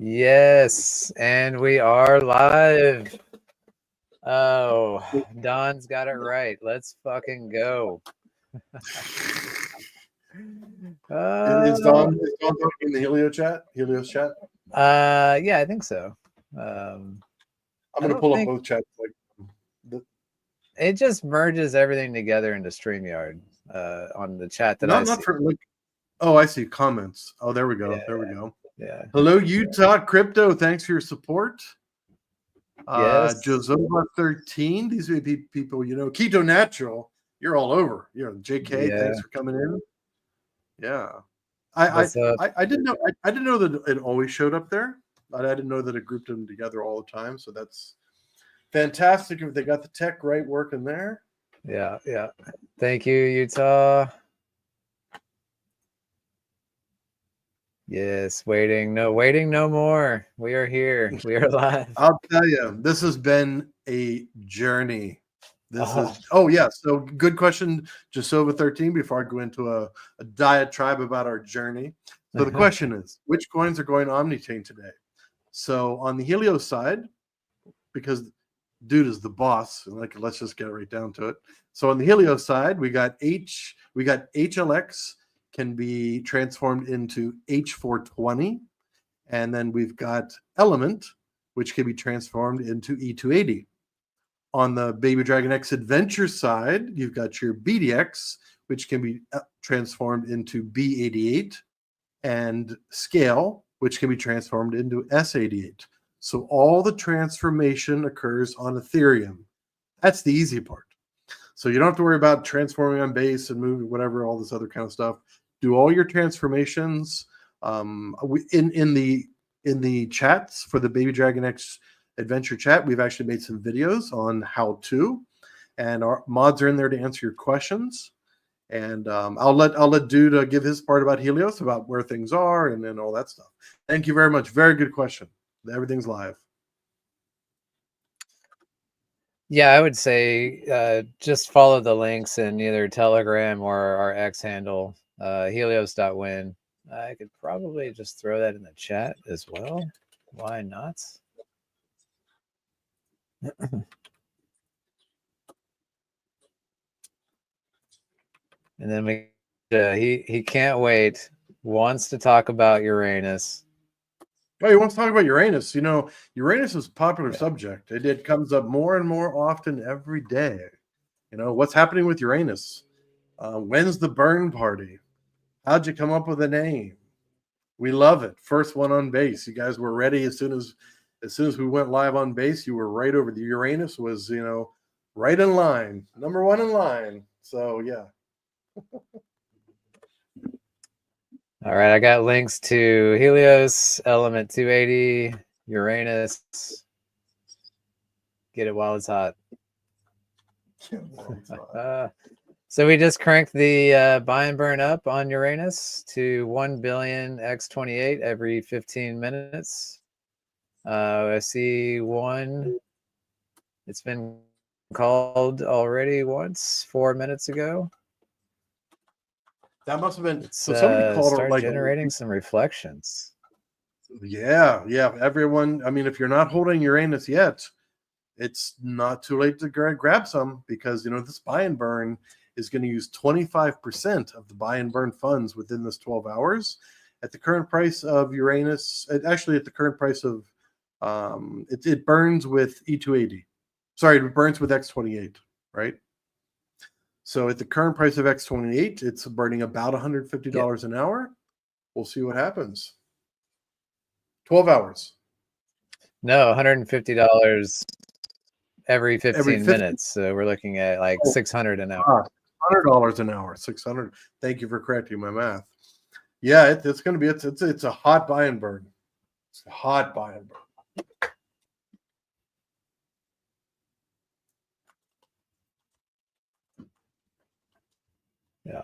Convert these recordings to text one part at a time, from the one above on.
Yes, and we are live. Oh, Don's got it right. Let's fucking go. Is Don talking in the Helios chat? Yeah, I think so. I'm gonna pull up both chats. It just merges everything together into StreamYard on the chat that I see. Oh, I see comments. Oh, there we go. Yeah, there we go. Yeah. Hello, Utah Crypto. Thanks for your support. Yes. Josova 13. These would be people, Keto Natural. You're all over. JK. Yeah. Thanks for coming in. Yeah. I didn't know. I didn't know that it always showed up there. I didn't know that it grouped them together all the time. So that's fantastic if they got the tech right working there. Yeah. Thank you, Utah. Yes, waiting no more. We are here. We are live. I'll tell you, this has been a journey. So good question, Jasova 13, before I go into a diatribe about our journey. So the question is, which coins are going on-chain today? So on the Helios side, because dude is the boss, let's just get right down to it. So on the Helios side, we got HLX can be transformed into H420, and then we've got Element, which can be transformed into E280. On the Baby Dragon X Adventure side, you've got your BDX, which can be transformed into B88, and Scale, which can be transformed into S88. So all the transformation occurs on Ethereum. That's the easy part. So you don't have to worry about transforming on base and moving whatever, all this other kind of stuff. Do all your transformations. In the chats for the Baby Dragon X Adventure chat, we've actually made some videos on how to, and our mods are in there to answer your questions. And I'll let Dude give his part about Helios, about where things are, and all that stuff. Thank you very much. Very good question. Everything's live. Yeah, I would say just follow the links in either Telegram or our X handle, helios.win. I could probably just throw that in the chat as well. Why not? And then he can't wait. Wants to talk about Uranus. Oh, he wants to talk about Uranus. Uranus is a popular subject. It comes up more and more often every day. What's happening with Uranus? When's the burn party? How'd you come up with a name? We love it. First one on base. You guys were ready as soon as we went live on base. You were right over. The Uranus was, right in line, number one in line. So yeah. All right, I got links to Helios, Element 280, Uranus. Get it while it's hot. So we just cranked the buy and burn up on Uranus to 1 billion x28 every 15 minutes. I see one. It's been called already once 4 minutes ago. That must have been so. Somebody called start generating some reflections. Yeah. Everyone. I mean, if you're not holding Uranus yet, it's not too late to grab some, because this buy and burn is going to use 25% of the buy and burn funds within this 12 hours. At the current price of Uranus, actually at the current price of it burns with E280. Sorry, it burns with X28, right? So at the current price of X28, it's burning about $150 an hour. We'll see what happens. 12 hours. No, $150 every 15 minutes. So we're looking at like $600 an hour. $100 an hour. 600. Thank you for correcting my math. Yeah, it's going to be it's a hot buy and burn. It's a hot buy and burn. Yeah.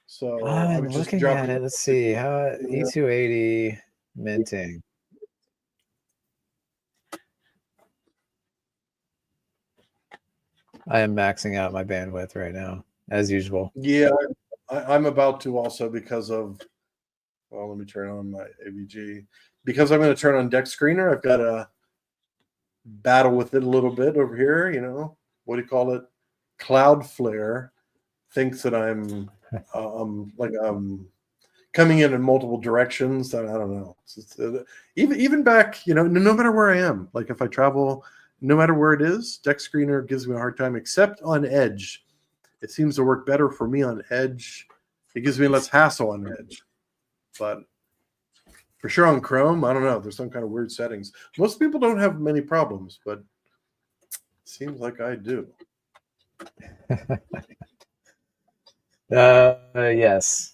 So I'm looking at it. Let's see how E280 minting. I am maxing out my bandwidth right now, as usual. Yeah, I'm about to also, because of Well, let me turn on my AVG. Because I'm going to turn on deck screener, I've got to battle with it a little bit over here. You know, what do you call it? Cloudflare thinks that I'm coming in multiple directions. I don't know. Even back, you know, no matter where I am, like if I travel, no matter where it is, deck screener gives me a hard time, except on Edge. It seems to work better for me on Edge. It gives me less hassle on Edge. But for sure on Chrome, I don't know. There's some kind of weird settings. Most people don't have many problems, but it seems like I do. Yes.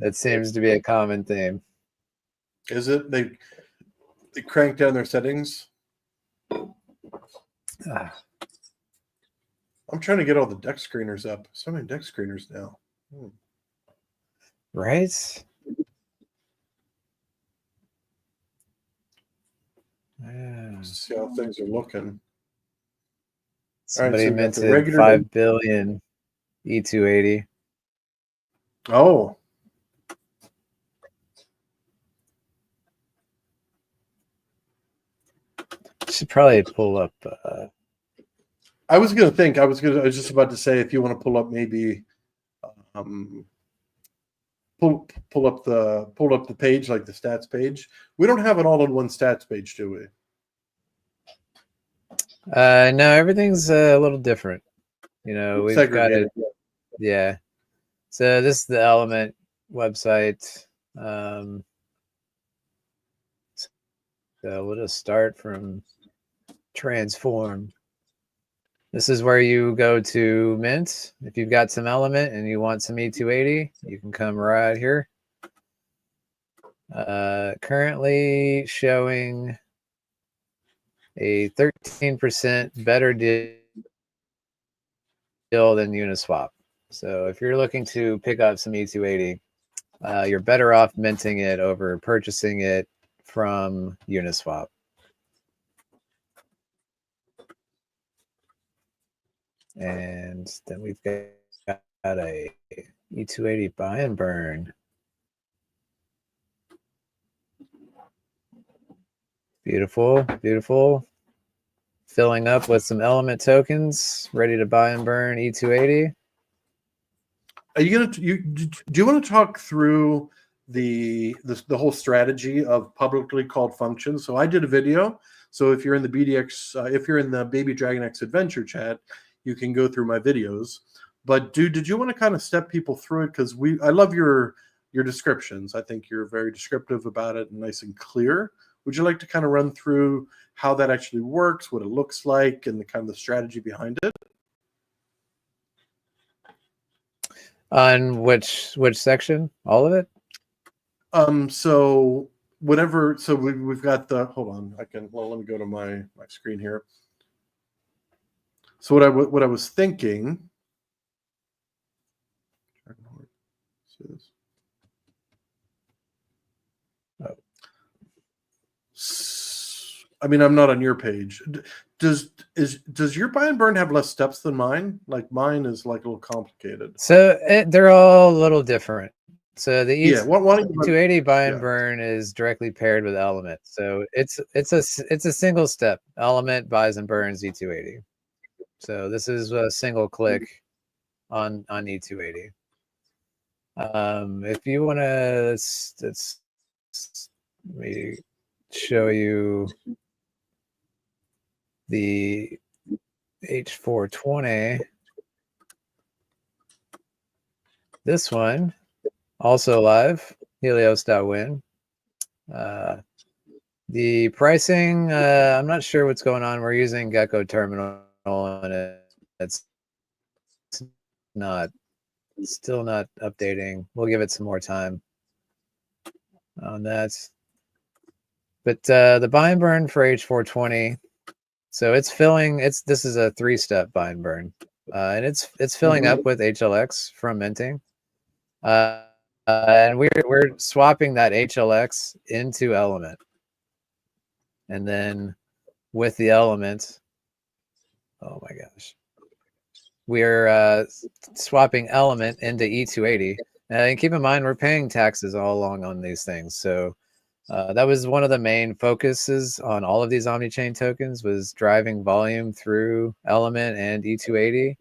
It seems to be a common theme. Is it? They crank down their settings? I'm trying to get all the deck screeners up. So many deck screeners now. Right? Let's see how things are looking. Somebody so we got the minted regular 5 billion E280. Oh. Should probably pull up. I was just about to say, if you want to pull up maybe pull up the page, like the stats page. We don't have an all-in-one stats page, do we? No, everything's a little different. You know, we've Segregated. got it. Yeah. So this is the Element website. So we'll just start from transform. This is where you go to mint. If you've got some Element and you want some E280, you can come right here. Currently showing a 13% better deal than Uniswap. So if you're looking to pick up some E280, you're better off minting it over purchasing it from Uniswap. And then we've got a E280 buy and burn. Beautiful, beautiful. Filling up with some Element tokens, ready to buy and burn E280. Are you gonna? Do you want to talk through the whole strategy of publicly called functions? So I did a video. So if you're in the BDX, if you're in the Baby Dragon X Adventure chat, you can go through my videos. But did you want to kind of step people through it? Because I love your descriptions. I think you're very descriptive about it and nice and clear. Would you like to kind of run through how that actually works, what it looks like, and the kind of the strategy behind it? On which section? All of it? So whatever. So we've got the. Hold on. Let me go to my screen here. So what I was thinking. I mean, I'm not on your page. Does your buy and burn have less steps than mine? Like mine is like a little complicated. So they're all a little different. So the E280 buy and burn is directly paired with Element. So it's a single step. Element buys and burns E280. So this is a single click on E280. If you want to, let's let me show you the H420. This one also live, Helios.win. The pricing, I'm not sure what's going on. We're using Gecko Terminal and it's still not updating. We'll give it some more time on that. But the buy and burn for H420, so it's filling. This is a 3-step buy and burn, and it's filling up with HLX from minting, and we're swapping that HLX into Element, and then with the Element, oh my gosh, we're swapping Element into E280. And keep in mind, we're paying taxes all along on these things. So that was one of the main focuses on all of these omni-chain tokens, was driving volume through Element and E280.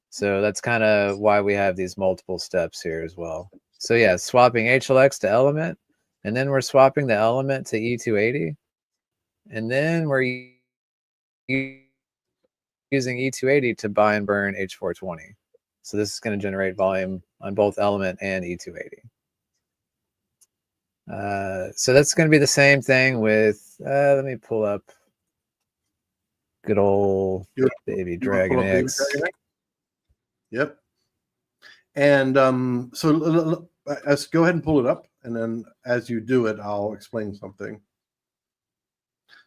So that's kind of why we have these multiple steps here as well. So yeah, swapping HLX to Element, and then we're swapping the Element to E280, and then we're using E280 to buy and burn H420. So this is going to generate volume on both Element and E280. So that's going to be the same thing with, let me pull up good old Baby Dragon X. Yep. And so let's go ahead and pull it up. And then as you do it, I'll explain something.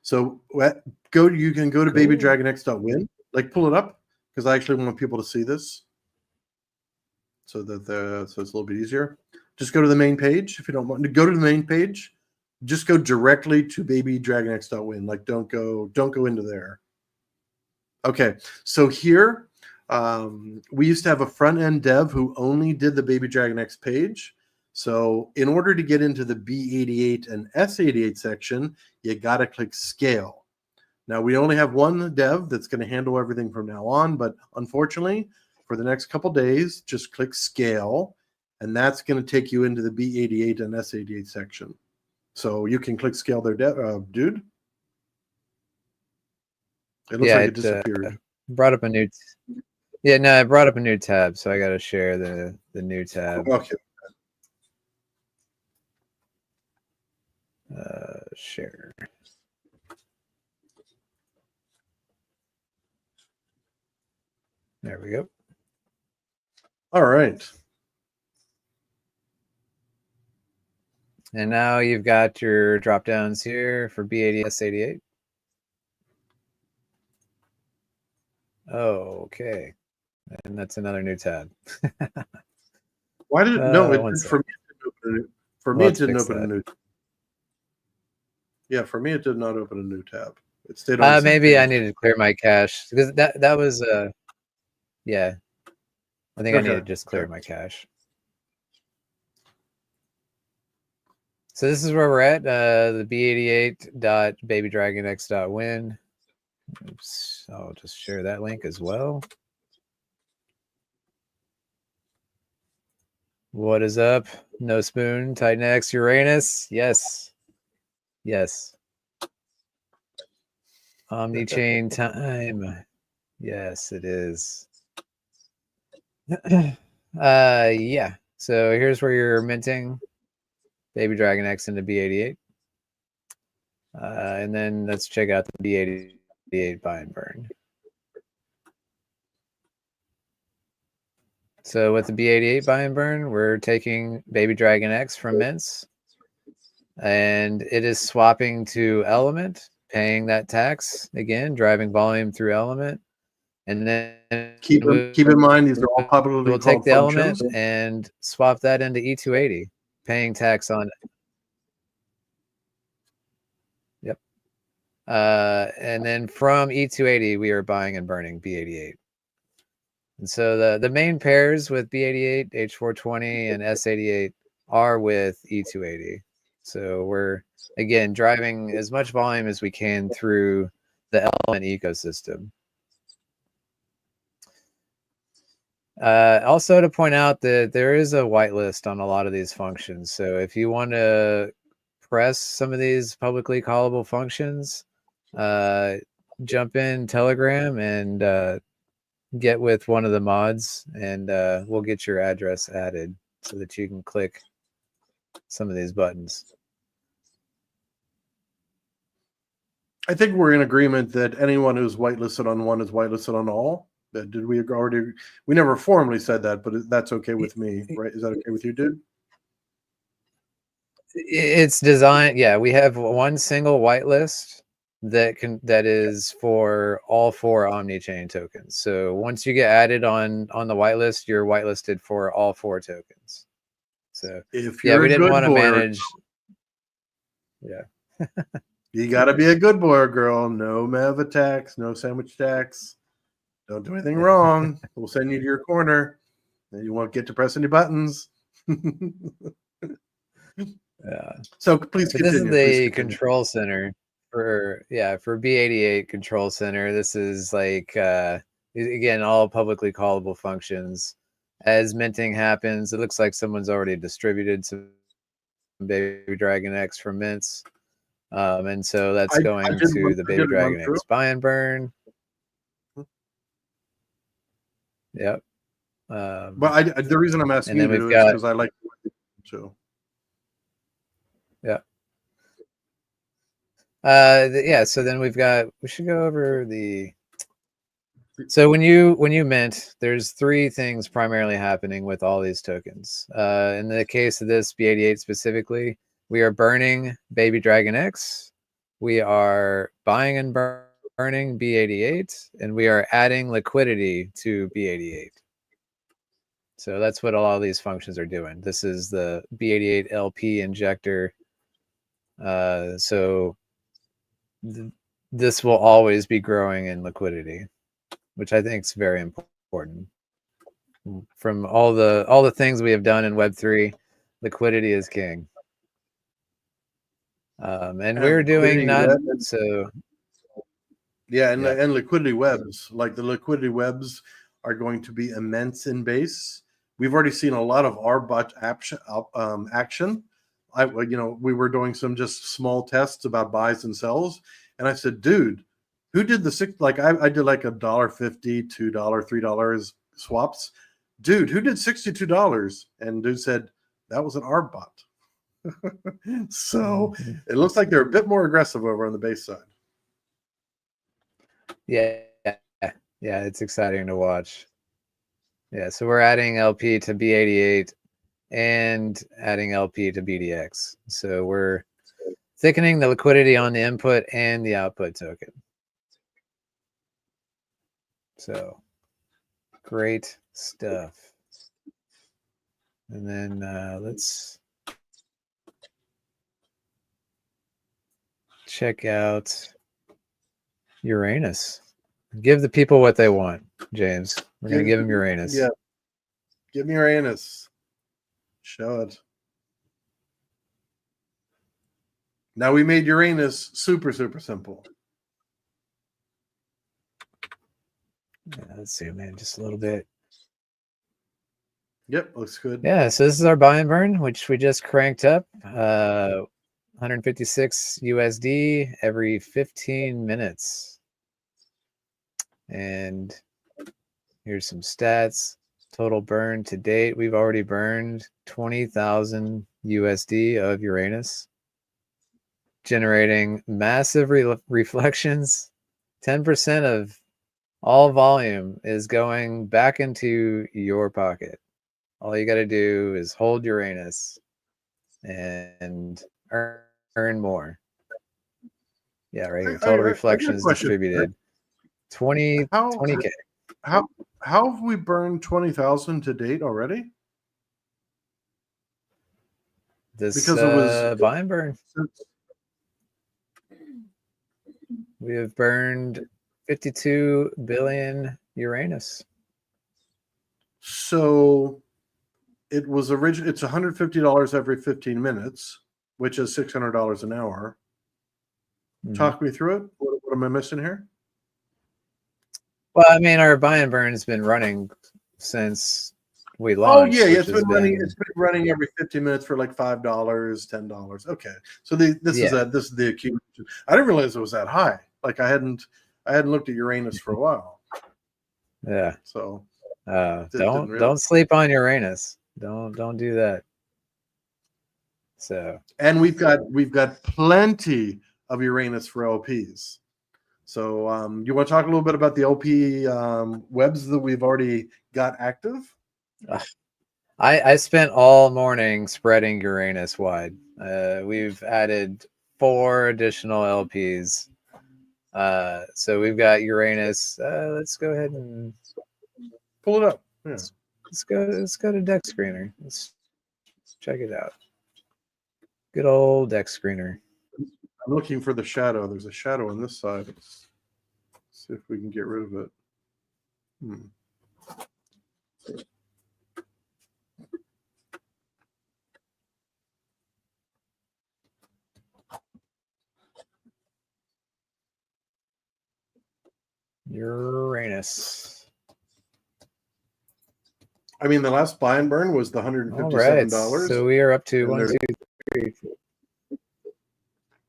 So you can go to babydragonx.win, like pull it up, because I actually want people to see this. So that so it's a little bit easier. Just go to the main page. If you don't want to go to the main page, just go directly to babydragonx.win. Like don't go into there. Okay, so here we used to have a front end dev who only did the Baby Dragon X page. So in order to get into the B88 and S88 section, you got to click scale. Now we only have one dev that's going to handle everything from now on, but unfortunately, for the next couple days, just click scale, and that's going to take you into the B88 and S88 section. So you can click scale there, dude. It looks like it disappeared. Brought up a new. Yeah, no, I brought up a new tab, so I got to share the new tab. Okay. Share. There we go. All right. And now you've got your drop downs here for B80, S88. Oh, okay. And that's another new tab. Why did it? No, for me it didn't open a new. Yeah, for me it did not open a new tab. It stayed on. Maybe I needed to clear my cache, because that was yeah. I think I need to just clear my cache. So this is where we're at, the b88.babydragonx.win. Oops, I'll just share that link as well. What is up? No Spoon, Titan X, Uranus. Yes. Yes. Omni-chain time. Yes, it is. Yeah. So here's where you're minting Baby Dragon X into B88. And then let's check out the B88 buy and burn. So with the B88 buy and burn, we're taking Baby Dragon X from mints, and it is swapping to Element, paying that tax again, driving volume through Element, and then keep in mind these are all publicly we'll take the functions. Element and swap that into E280, paying tax on it. Yep. And then from E280, we are buying and burning B88. And so the main pairs with B88, H420, and S88 are with E280. So we're, again, driving as much volume as we can through the Element ecosystem. Also to point out that there is a whitelist on a lot of these functions. So if you want to press some of these publicly callable functions, jump in Telegram and get with one of the mods, and we'll get your address added so that you can click some of these buttons. I think we're in agreement that anyone who's whitelisted on one is whitelisted on all. Did we already? We never formally said that, but that's okay with me, right? Is that okay with you, dude? It's designed. Yeah, we have one single whitelist that is for all 4 omni-chain tokens. So once you get added on the whitelist, you're whitelisted for all 4 tokens. So if you're we didn't want to manage. Yeah. You got to be a good boy or girl. No MEV attacks, no sandwich attacks. Don't do anything wrong. We'll send you to your corner. And you won't get to press any buttons. Yeah. So please But this is continue. Please the continue. control center for B88 control center. This is like again all publicly callable functions. As minting happens, it looks like someone's already distributed some Baby Dragon X from mints. And so that's going to the Baby Dragon X buy and burn. Yep. But the reason I'm asking you to is because I like to. Yeah. So then we should go over so when you mint, there's three things primarily happening with all these tokens. In the case of this B88 specifically, we are burning Baby Dragon X, we are buying and burning B88, and we are adding liquidity to B88. So that's what all these functions are doing. This is the B88 LP injector. So this will always be growing in liquidity, which I think is very important. From all the things we have done in Web3, liquidity is king. And we're doing not so. Yeah, and liquidity webs, like the liquidity webs, are going to be immense in base. We've already seen a lot of RBot action. We were doing some just small tests about buys and sells, and I said, dude, who did the six? Like I did like $1.50, $2, $3 swaps. Dude, who did $62? And dude said that was an RBot. So it looks like they're a bit more aggressive over on the base side. Yeah, it's exciting to watch. Yeah, so we're adding LP to B88 and adding LP to BDX. So we're thickening the liquidity on the input and the output token. So great stuff. And then let's check out Uranus. Give the people what they want, James. We're going to give them Uranus. Yeah. Give me Uranus. Show it. Now we made Uranus super, super simple. Yeah, let's zoom in just a little bit. Yep, looks good. Yeah, so this is our buy and burn, which we just cranked up. 156 USD every 15 minutes. And here's some stats. Total burn to date, we've already burned 20,000 USD of Uranus, generating massive reflections. 10% of all volume is going back into your pocket. All you got to do is hold Uranus and earn more. Yeah, right here. Total reflections distributed. 20K. How have we burned 20,000 to date already? Because it was buy and burn. We have burned 52 billion Uranus. So it was originally, it's $150 every 15 minutes, which is $600 an hour. Mm-hmm. Talk me through it. What am I missing here? Well, I mean, our buy and burn has been running since we launched. Oh yeah, it's been running. It's been running every 15 minutes for like $5, $10. Okay, so this is the accumulation. I didn't realize it was that high. Like I hadn't looked at Uranus for a while. Yeah. So don't sleep on Uranus. Don't do that. So and we've got plenty of Uranus for LPs. So you want to talk a little bit about the LP webs that we've already got active? I spent all morning spreading Uranus wide. We've added 4 additional LPs. So we've got Uranus. Let's go ahead and pull it up. Yeah. Let's go to Deck Screener. Let's check it out. Good old Deck Screener. I'm looking for the shadow. There's a shadow on this side. Let's see if we can get rid of it. Uranus. I mean, the last buy and burn was the $157. All right. So we are up to And 1, there's- 2, 3, 4.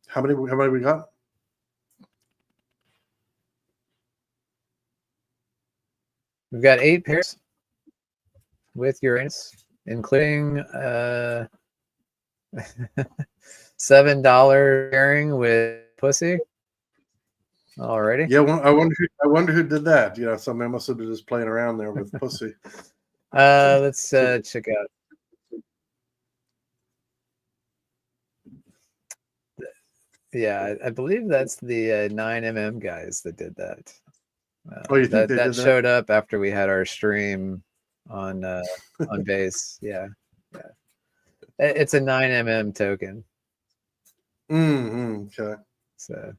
How many we got? We've got 8 pairs with Uranus, including $7 pairing with Pussy. Alrighty. Yeah, well, I wonder who did that. You know, somebody must have been just playing around there with Pussy. Let's check out. Yeah, I believe that's the 9mm guys that did that. Oh, you think that they did that? showed up after we had our stream on base. Yeah. It's a 9mm token. Okay. So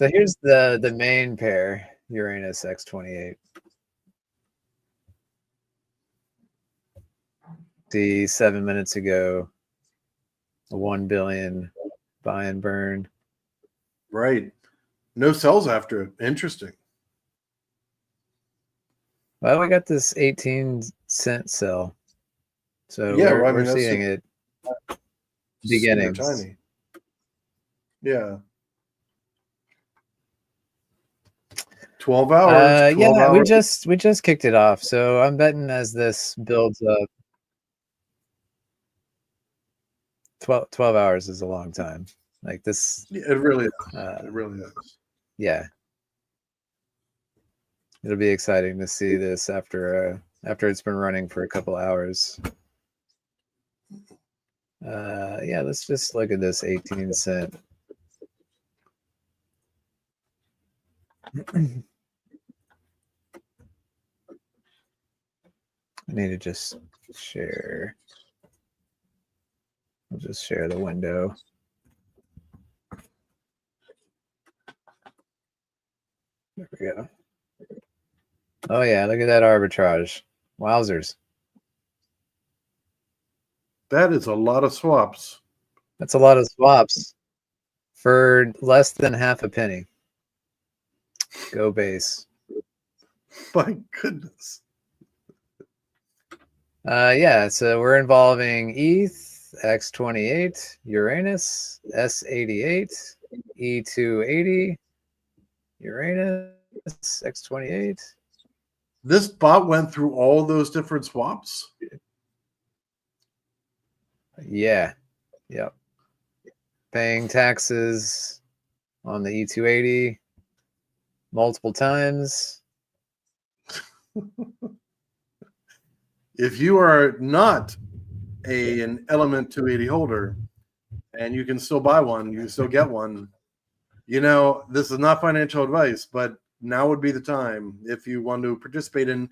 here's the main pair, Uranus X28. See, 7 minutes ago, a 1 billion buy and burn. Right. No sells after it. Interesting. Well, we got this 18-cent sell. So Yeah, we're, well, I mean, we're that's seeing it super beginnings. tiny. Yeah. 12 hours. 12 yeah, hours. we just kicked it off. So I'm betting as this builds up. 12 hours is a long time. Like this. Yeah, it really is. It really is. Yeah. It'll be exciting to see this after it's been running for a couple hours. Yeah, let's just look at this 18-cent. I need to just share. I'll just share the window. There we go. Oh yeah, look at that arbitrage. Wowzers. That is a lot of swaps. That's a lot of swaps for less than half a penny. Go base. My goodness. Yeah, so we're involving ETH, X28, Uranus, S88, E280, Uranus, X28. This bot went through all those different swaps? Yeah. Yep. Paying taxes on the E280 multiple times. If you are not an Element 280 holder and you can still buy one, you can still get one. You know, this is not financial advice, but now would be the time if you want to participate in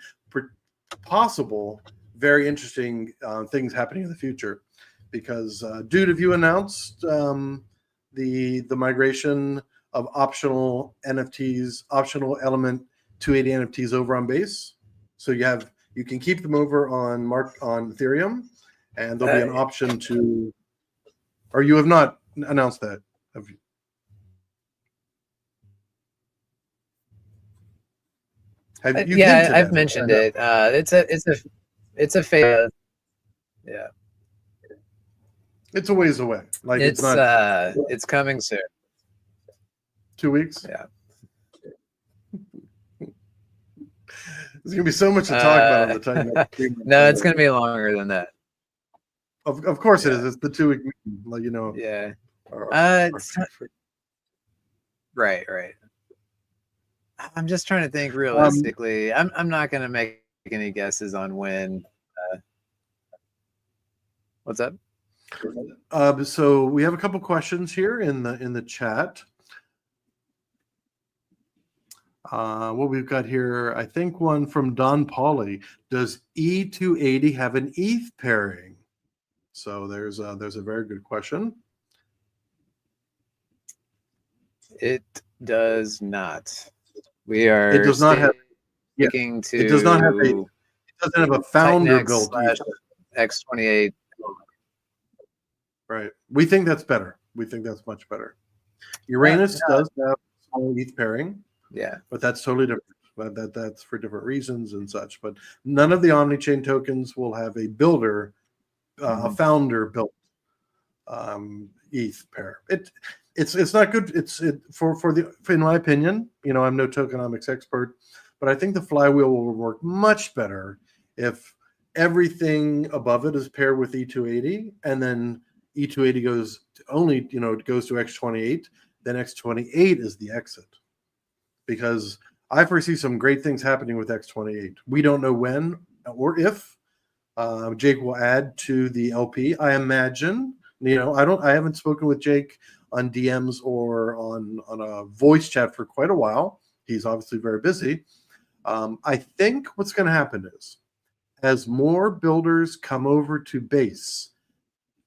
possible very interesting things happening in the future. Because, dude, have you announced the migration of optional NFTs, optional Element 280 NFTs over on base? So you can keep them over on Ethereum, and there'll be an option to. Or you have not announced that, have you? Yeah, I've mentioned it. It's a phase. Yeah. It's a ways away. Like it's not. It's coming soon. 2 weeks. Yeah. There's gonna be so much to talk about on the time. No, it's gonna be longer than that. Of course it is. It's the 2 week meeting, like, you know. Yeah. Right. I'm just trying to think realistically. I'm not gonna make any guesses on when. What's up? So we have a couple questions here in the chat. What we've got here, I think one from Don Pauly. Does E280 have an ETH pairing? So there's a very good question. It does not. We are. It does not have. Sticking to. It does not have a. It doesn't have a founder built X28. Right. We think that's better. We think that's much better. Uranus does have a small ETH pairing. Yeah. But that's totally different. But that's for different reasons and such. But none of the OmniChain tokens will have a builder, a founder built ETH pair. It's not good. In my opinion, I'm no tokenomics expert, but I think the flywheel will work much better if everything above it is paired with E280, and then E280 goes to X28. Then X28 is the exit, because I foresee some great things happening with X28. We don't know when or if. Jake will add to the LP. I imagine. I haven't spoken with Jake on DMs or on a voice chat for quite a while. He's obviously very busy. I think what's going to happen is, as more builders come over to Base,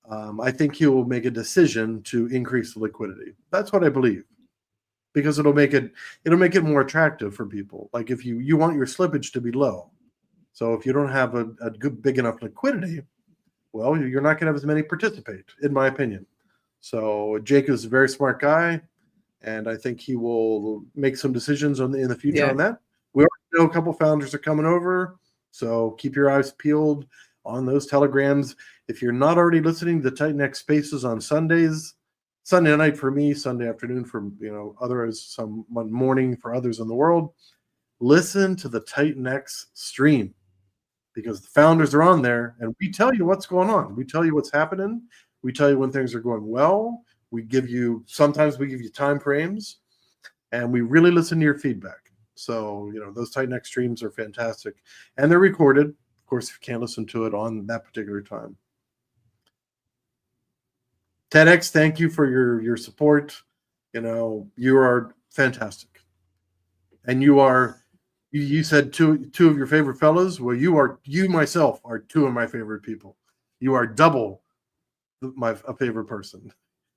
I think he will make a decision to increase the liquidity. That's what I believe, because it'll make it more attractive for people. Like, if you want your slippage to be low, so if you don't have a good big enough liquidity, well, you're not going to have as many participate, in my opinion. So Jake is a very smart guy, and I think he will make some decisions in the future on that. We already know a couple founders are coming over, so keep your eyes peeled on those telegrams. If you're not already listening to the Titan X Spaces on Sundays, Sunday night for me, Sunday afternoon for others, some morning for others in the world, listen to the Titan X stream, because the founders are on there, and we tell you what's going on. We tell you what's happening. We tell you when things are going well. Sometimes we give you time frames, and we really listen to your feedback. So, those Titan X streams are fantastic, and they're recorded. Of course, if you can't listen to it on that particular time. TEDx, thank you for your support. You are fantastic, and you said two of your favorite fellows. Well, you myself are two of my favorite people. You are double a favorite person.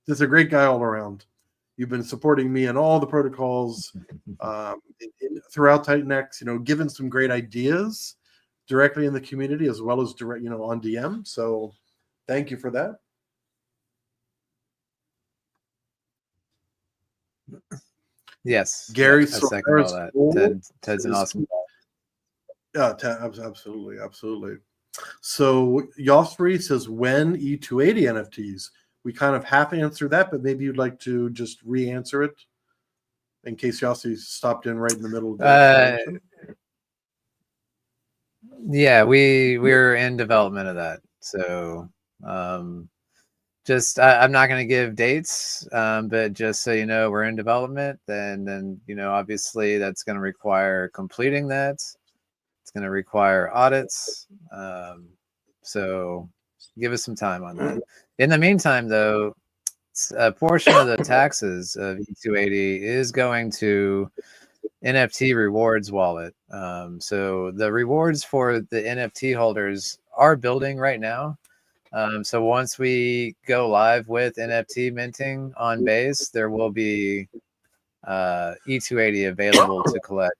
Just a great guy all around. You've been supporting me in all the protocols throughout Titan X. Given some great ideas directly in the community, as well as direct, on DM. So, thank you for that. Yes, Gary, I second all that. Ted's an awesome guy. Absolutely. So Yosri says, when E280 NFTs? We kind of half answered that, but maybe you'd like to just re-answer it in case Yossi stopped in right in the middle of the explanation. Yeah, we're in development of that. So I'm not going to give dates, but just so you know, we're in development. Then obviously that's going to require completing that. It's going to require audits. So give us some time on that. In the meantime, though, a portion of the taxes of E280 is going to NFT rewards wallet. So the rewards for the NFT holders are building right now. So once we go live with NFT minting on Base, there will be E280 available to collect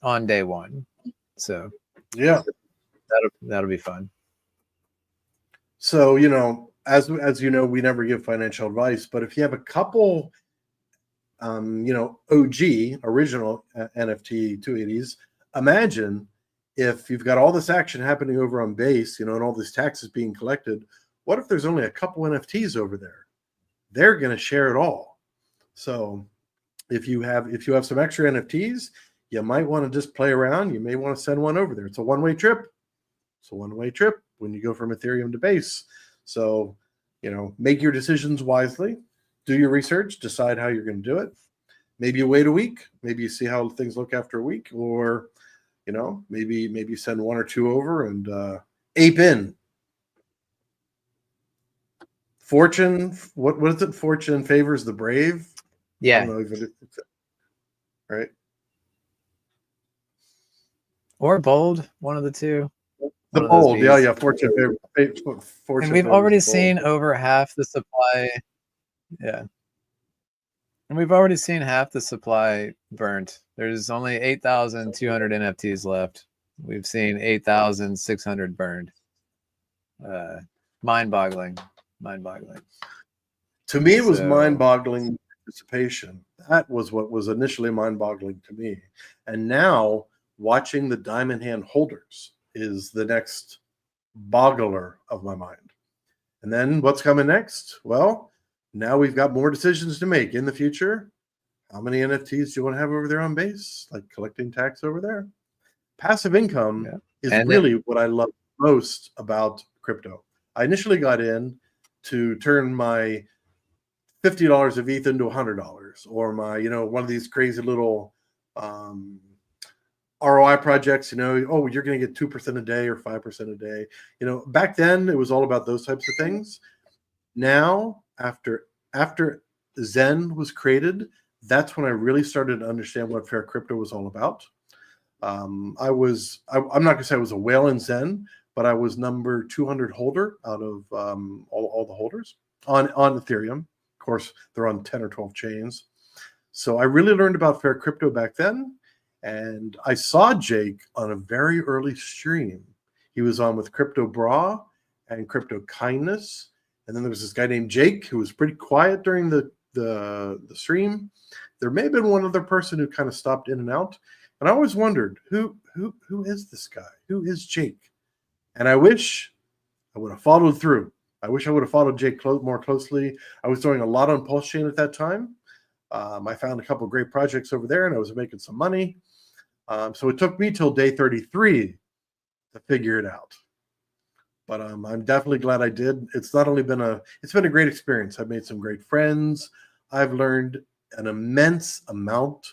on day one. So yeah, that'll be fun. So as you know, we never give financial advice, but if you have a couple, OG original NFT 280s, imagine if you've got all this action happening over on Base, and all these taxes being collected. What if there's only a couple NFTs over there? They're going to share it all. So if you have some extra NFTs, you might want to just play around. You may want to send one over there. It's a one-way trip. When you go from Ethereum to Base. So, make your decisions wisely. Do your research. Decide how you're going to do it. Maybe you wait a week. Maybe you see how things look after a week, or maybe send one or two over and ape in. Fortune, what is it? Fortune favors the brave. Yeah. I don't know if it's right. Or bold, one of the two. The bold, yeah. Fortune. And we've already seen over half the supply. Yeah. And we've already seen half the supply burnt. There's only 8,200 NFTs left. We've seen 8,600 burned. Mind-boggling. To me, it was mind-boggling participation. That was what was initially mind-boggling to me. And now watching the diamond hand holders is the next boggler of my mind. And then what's coming next? Well, now we've got more decisions to make in the future. How many NFTs do you want to have over there on base? Like collecting tax over there? Passive income is And really what I love most about crypto. I initially got in to turn my $50 of ETH into $100, or my, one of these crazy little ROI projects, oh, you're going to get 2% a day or 5% a day. Back then it was all about those types of things. Now, after Zen was created, that's when I really started to understand what fair crypto was all about. I'm not going to say I was a whale in Zen, but I was number 200 holder out of all the holders on Ethereum. Of course, they're on 10 or 12 chains. So I really learned about fair crypto back then. And I saw Jake on a very early stream. He was on with Crypto Bra and Crypto Kindness. And then there was this guy named Jake who was pretty quiet during the stream. There may have been one other person who kind of stopped in and out. And I always wondered, who is this guy? Who is Jake? And I wish I would have followed through. I wish I would have followed Jake more closely. I was doing a lot on Pulse Chain at that time. I found a couple of great projects over there, and I was making some money. So it took me till day 33 to figure it out. But I'm definitely glad I did. It's not only been it's been a great experience. I've made some great friends. I've learned an immense amount.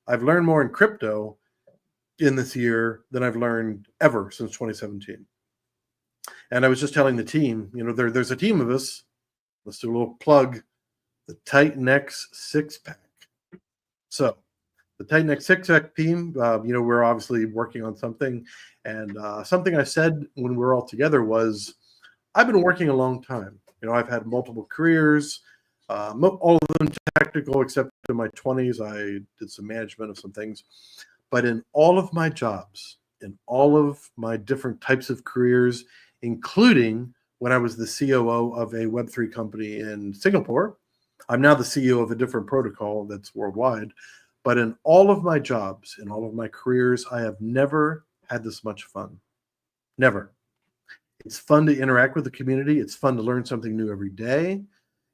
I've learned more in crypto in this year than I've learned ever since 2017. And I was just telling the team, there's a team of us. Let's do a little plug. The Titan X 6-pack. So the Titan X 6-pack team, we're obviously working on something. And something I said when we were all together was, I've been working a long time. I've had multiple careers, all of them technical, except in my 20s, I did some management of some things. But in all of my jobs, in all of my different types of careers, including when I was the COO of a Web3 company in Singapore, I'm now the CEO of a different protocol that's worldwide. But in all of my jobs, in all of my careers, I have never had this much fun. Never. It's fun to interact with the community. It's fun to learn something new every day.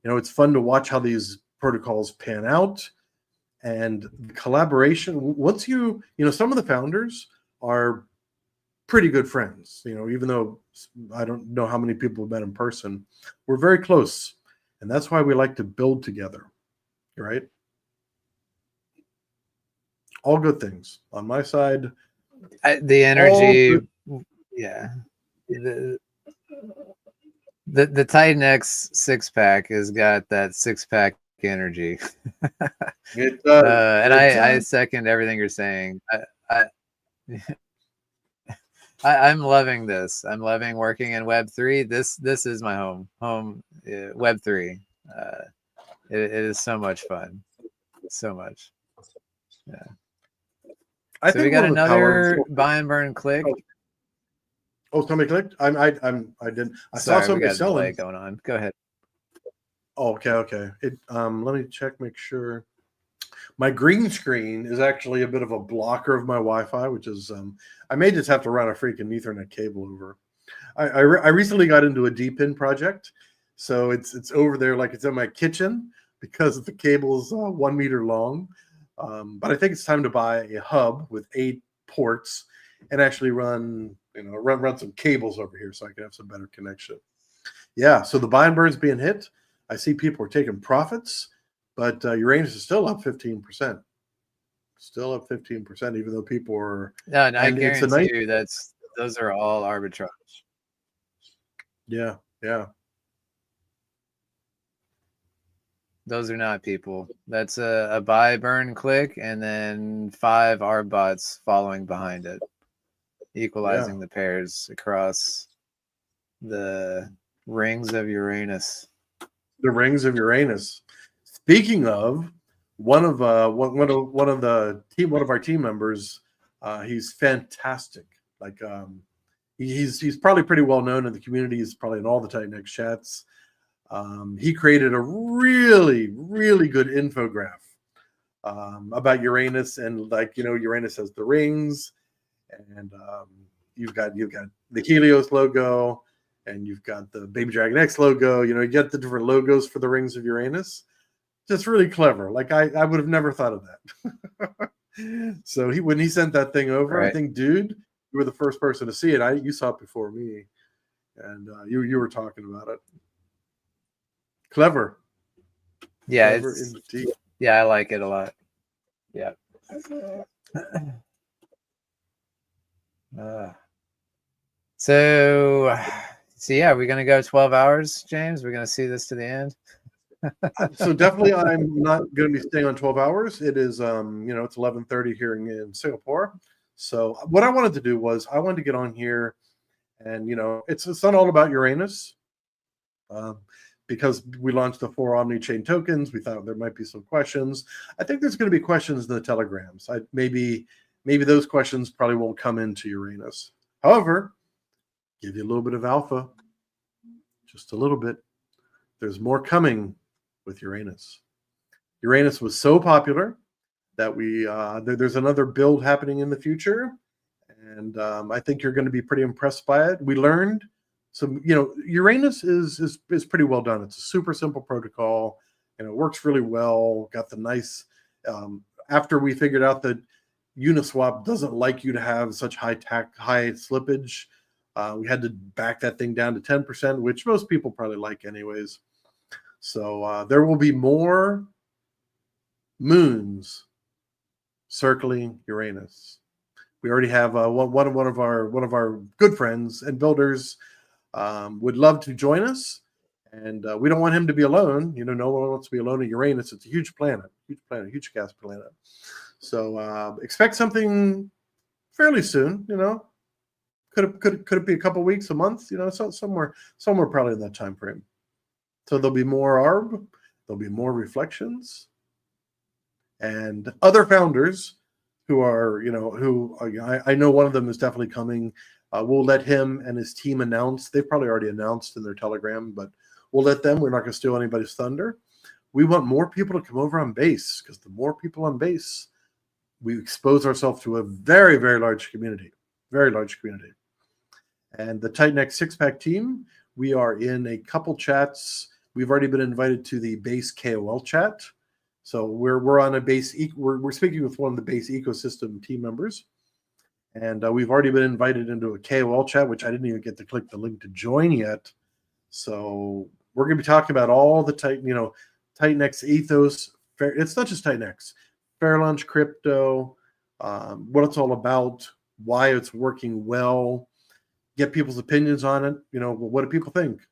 It's fun to watch how these protocols pan out. And the collaboration, once some of the founders are pretty good friends, even though I don't know how many people have met in person, we're very close. And that's why we like to build together, right? All good things on my side. The energy, yeah. The Titan X 6-pack has got that 6-pack energy. It does. And I second everything you're saying. I'm loving this. I'm loving working in Web3. This is my home. Web3. It is so much fun. So much. Yeah. So we got another buy and burn click. Oh, somebody clicked. I didn't. I saw somebody selling. Going on. Go ahead. Oh, okay. Let me check. Make sure. My green screen is actually a bit of a blocker of my Wi-Fi, which is I may just have to run a freaking Ethernet cable over. I recently got into a DPIN project, so it's over there like it's in my kitchen because the cable's 1 meter long. But I think it's time to buy a hub with 8 ports and actually run some cables over here so I can have some better connection. Yeah, so the buy and burn's being hit. I see people are taking profits, but Uranus is still up 15%. Still up 15%, even though people are. No, I guarantee you those are all arbitrage. Yeah. Those are not people. That's a buy, burn, click, and then 5 arb bots following behind it, equalizing the pairs across the rings of Uranus. The rings of Uranus. Speaking of, one of our team members, he's fantastic. Like he's probably pretty well known in the community. He's probably in all the Titan X chats. He created a really, really good infograph about Uranus, and like Uranus has the rings, and you've got the Helios logo, and you've got the Baby Dragon X logo. You get the different logos for the rings of Uranus. Just really clever. Like I would have never thought of that. So when he sent that thing over, I think, dude, you were the first person to see it. You saw it before me, and you were talking about it. Clever. Yeah, clever indeed. Yeah, I like it a lot. Yeah. So yeah, we're gonna go 12 hours, James. We're gonna see this to the end. So definitely, I'm not going to be staying on 12 hours. It is, it's 11:30 here in Singapore. So what I wanted to do was I wanted to get on here, and it's not all about Uranus, because we launched the 4 omni-chain tokens. We thought there might be some questions. I think there's going to be questions in the telegrams. Maybe those questions probably won't come into Uranus. However, give you a little bit of alpha, just a little bit. There's more coming with Uranus. Uranus was so popular that there's another build happening in the future, and I think you're going to be pretty impressed by it. We learned some, Uranus is pretty well done. It's a super simple protocol, and it works really well. Got the nice, after we figured out that Uniswap doesn't like you to have such high slippage, we had to back that thing down to 10%, which most people probably like anyways. So there will be more moons circling Uranus. We already have one of our good friends and builders would love to join us, and we don't want him to be alone. No one wants to be alone at Uranus. It's a huge planet, huge gas planet. So expect something fairly soon. Could it be a couple weeks, a month? Somewhere probably in that time frame. So there'll be more ARB, there'll be more reflections, and other founders who are, I know one of them is definitely coming. We'll let him and his team announce. They've probably already announced in their Telegram, but we'll let them. We're not going to steal anybody's thunder. We want more people to come over on base, because the more people on base, we expose ourselves to a very, very large community, And the Titan X 6-pack team, we are in a couple chats. We've already been invited to the base KOL chat. So we're on a base. We're speaking with one of the base ecosystem team members, and we've already been invited into a KOL chat, which I didn't even get to click the link to join yet. So we're going to be talking about all the Titan X ethos. It's not just Titan X, fair launch crypto, what it's all about, why it's working well, get people's opinions on it. What do people think?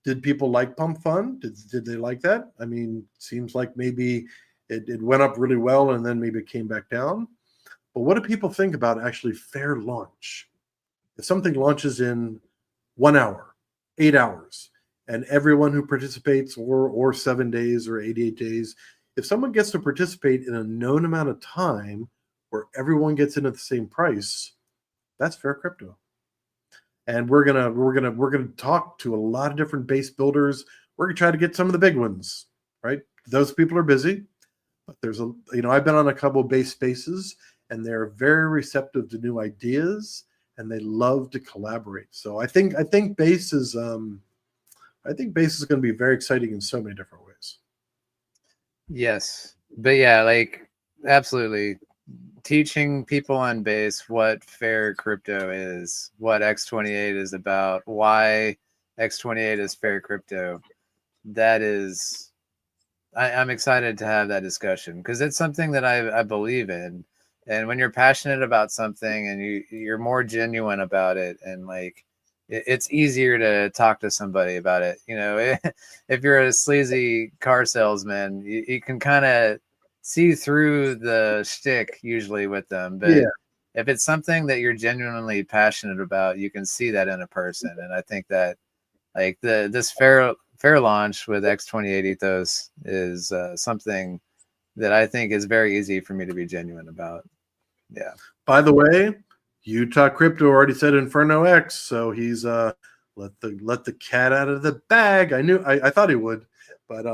Did people like Pump Fund? Did they like that? I mean, seems like maybe it went up really well and then maybe it came back down. But what do people think about actually fair launch? If something launches in 1 hour, 8 hours, and everyone who participates, or 7 days or 88 days, if someone gets to participate in a known amount of time where everyone gets in at the same price, that's fair crypto. And we're gonna talk to a lot of different base builders. We're gonna try to get some of the big ones, right? Those people are busy, but I've been on a couple of base spaces, and they're very receptive to new ideas, and they love to collaborate. So I think base is going to be very exciting in so many different ways. Yes, but yeah, like absolutely. Teaching people on base what fair crypto is, what X28 is about, why X28 is fair crypto. That is, I'm excited to have that discussion, because it's something that I believe in. And when you're passionate about something and you're more genuine about it, and like it's easier to talk to somebody about it. If you're a sleazy car salesman, you can kind of see through the shtick usually with them. But Yeah. if it's something that you're genuinely passionate about, you can see that in a person. And I think that like this fair launch with X28 ethos is something that I think is very easy for me to be genuine about. Yeah. By the way, Utah Crypto already said Inferno X, so he's let the cat out of the bag. I thought he would, but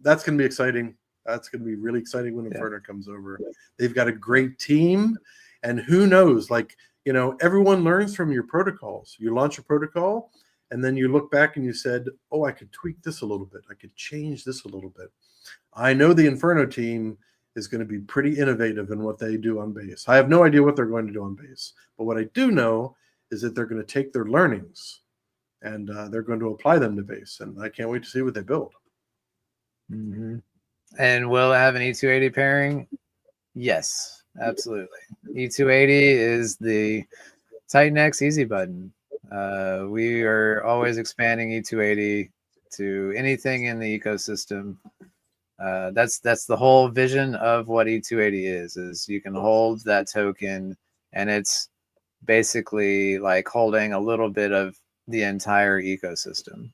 that's gonna be exciting. That's gonna be really exciting when Inferno comes over. They've got a great team, and who knows? Like, everyone learns from your protocols. You launch a protocol, and then you look back and you said, "Oh, I could tweak this a little bit. I could change this a little bit." I know the Inferno team is going to be pretty innovative in what they do on base. I have no idea what they're going to do on base, but what I do know is that they're going to take their learnings and they're going to apply them to base, and I can't wait to see what they build. Mm-hmm. And will it have an E280 pairing? Yes, absolutely. E280 is the Titan X easy button. We are always expanding E280 to anything in the ecosystem. That's the whole vision of what E280 is you can hold that token, and it's basically like holding a little bit of the entire ecosystem.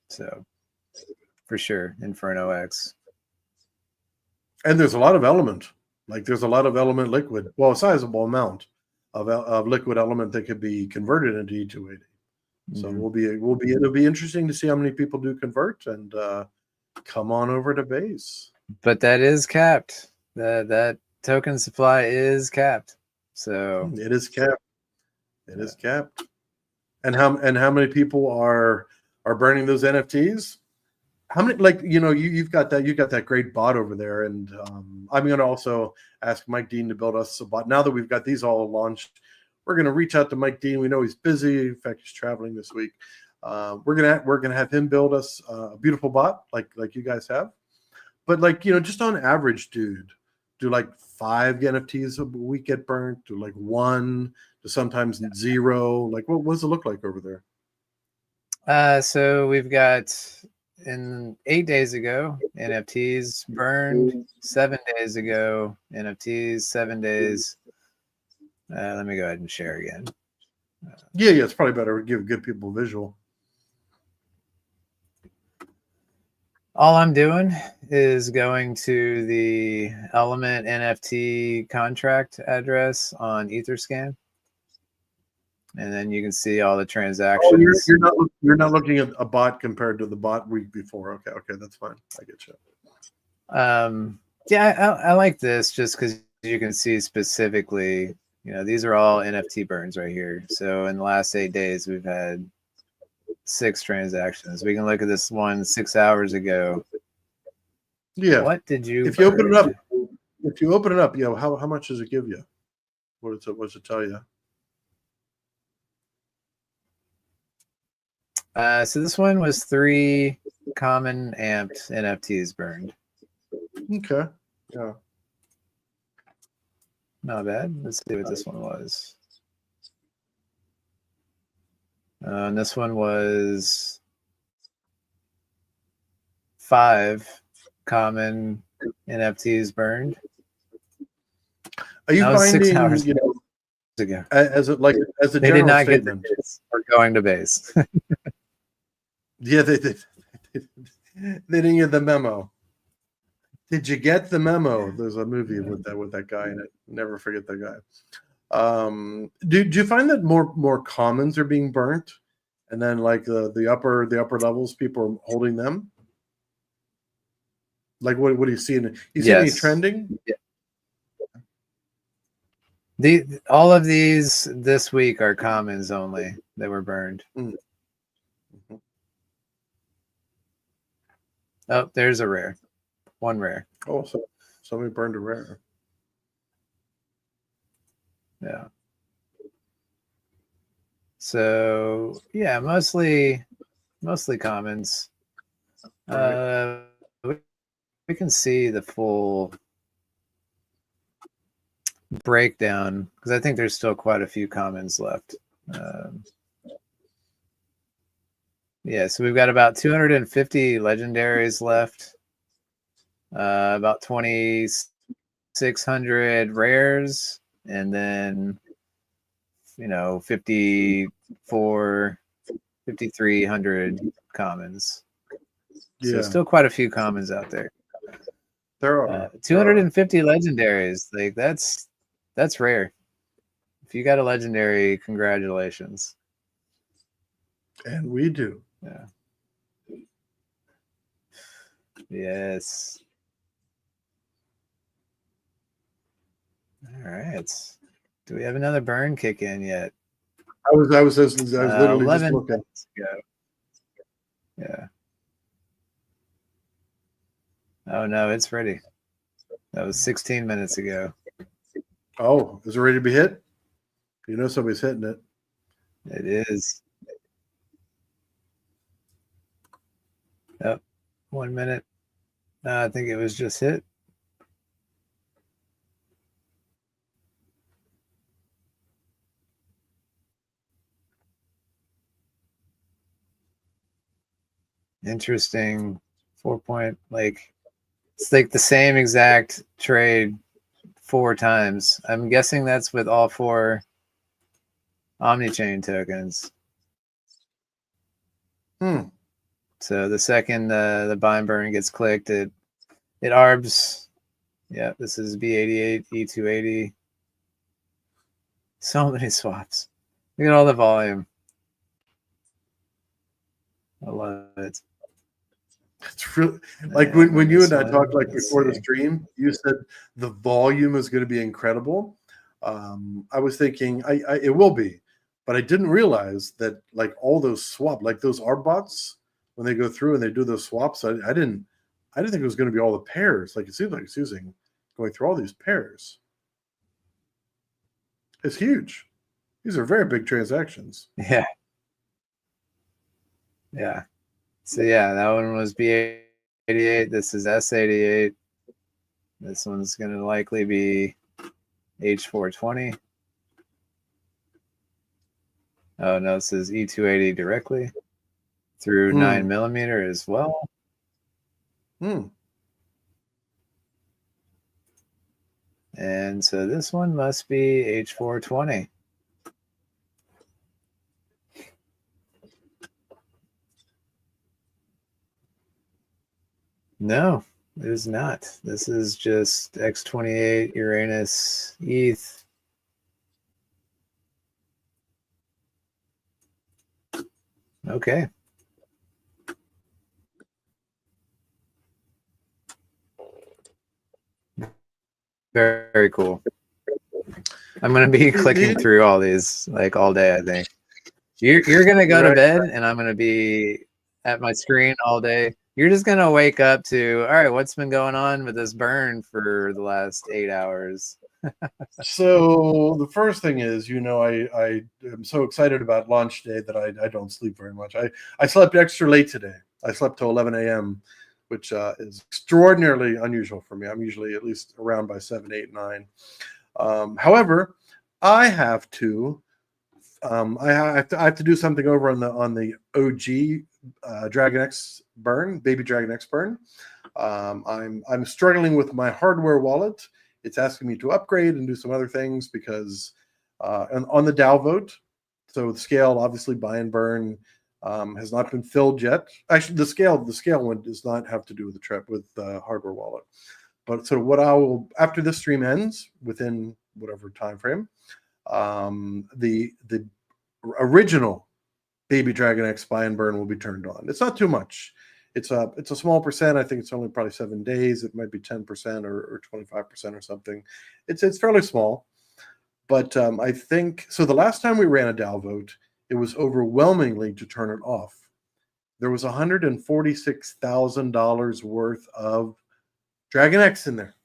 So for sure, Inferno X. And there's a lot of element. Like, there's a lot of element liquid. Well, a sizable amount of liquid element that could be converted into E280. So it'll be interesting to see how many people do convert and come on over to base. But that is capped. That token supply is capped. So it is capped. It is capped. And how many people are burning those NFTs? How many, like, you've got that great bot over there, and I'm going to also ask Mike Dean to build us a bot. Now that we've got these all launched, we're going to reach out to Mike Dean. We know he's busy. In fact, he's traveling this week. We're gonna have him build us a beautiful bot like you guys have. But just on average, dude, do like 5 NFTs a week get burnt? Do like 1? Do sometimes 0? Like, what does it look like over there? So we've got, in 8 days ago, NFTs burned. 7 days ago, NFTs. 7 days. Let me go ahead and share again. Yeah, it's probably better to give people a visual. All I'm doing is going to the Element NFT contract address on Etherscan, and then you can see all the transactions. Oh, you're not looking at a bot compared to the bot week before. Okay, that's fine. I get you. Yeah, I like this just because you can see specifically. These are all NFT burns right here. So in the last 8 days, we've had 6 transactions. We can look at this one 6 hours ago. Yeah. What did you? If you open it up, how much does it give you? What does it tell you? So this one was 3 common amped NFTs burned. Okay. Yeah. Not bad. Let's see what this one was. And this one was 5 common NFTs burned. Are you finding 6 hours ago? As a they general did not statement, get this. We're going to base. Yeah, they did. They didn't get the memo. Did you get the memo? There's a movie with that guy in it. Never forget that guy. Do you find that more commons are being burnt, and then like the upper levels, people are holding them? Like, what are you seeing? You see any trending? Yeah. All of these this week are commons only that were burned. Mm-hmm. Oh, there's a rare. 1 rare. Oh, so somebody burned a rare. Yeah. So yeah, mostly commons. Right. We can see the full breakdown because I think there's still quite a few commons left. Yeah, so we've got about 250 legendaries left, about 2,600 rares, and then 5,300 commons. Yeah. So still quite a few commons out there. There are 250 legendaries. Like that's rare. If you got a legendary, congratulations. And we do. Yeah. Yes. All right. Do we have another burn kick in yet? I was literally just 11 looking. minutes ago. Yeah. Oh no, it's ready. That was 16 minutes ago. Oh, is it ready to be hit? You know somebody's hitting it. It is. Oh, 1 minute. No, I think it was just hit. Interesting. 4 point, like it's like the same exact trade 4 times. I'm guessing that's with all 4 OmniChain tokens. So the second the buy and burn gets clicked, it arbs. Yeah, this is B88, E280. So many swaps. Look at all the volume. I love it. It's really like when you and I talked like before the see. stream, you said the volume is going to be incredible. I was thinking it will be, but I didn't realize that like all those swap, like those ARB bots, when they go through and they do those swaps, I didn't think it was going to be all the pairs. Like it seems like it's going through all these pairs. It's huge. These are very big transactions. Yeah. Yeah. So yeah, that one was B88. This is S88. This one's going to likely be H420. Oh no, this is E280 directly through 9mm as well. And so this one must be H420. No, it is not. This is just X28, Uranus, ETH. Okay. Very, very cool. I'm going to be clicking through all these like all day, I think. You're going to go to bed and I'm going to be at my screen all day. You're just going to wake up to, all right, what's been going on with this burn for the last 8 hours? So the first thing is, I am so excited about launch day that I don't sleep very much. I slept extra late today. I slept till 11 a.m., which is extraordinarily unusual for me. I'm usually at least around by 7, 8, 9. However, I have to do something over on the OG Dragon X burn, baby Dragon X burn. I'm struggling with my hardware wallet. It's asking me to upgrade and do some other things because on the DAO vote, so the scale, obviously buy and burn, has not been filled yet. Actually, the scale one does not have to do with the trip with the hardware wallet. But so what I will, after this stream ends, within whatever time frame, the original baby Dragon X buy and burn will be turned on. It's not too much. It's a small percent. I think it's only probably 7 days. It might be 10% or 25% or something. It's fairly small, but I think so. The last time we ran a DAO vote, it was overwhelmingly to turn it off. There was $146,000 worth of Dragon X in there.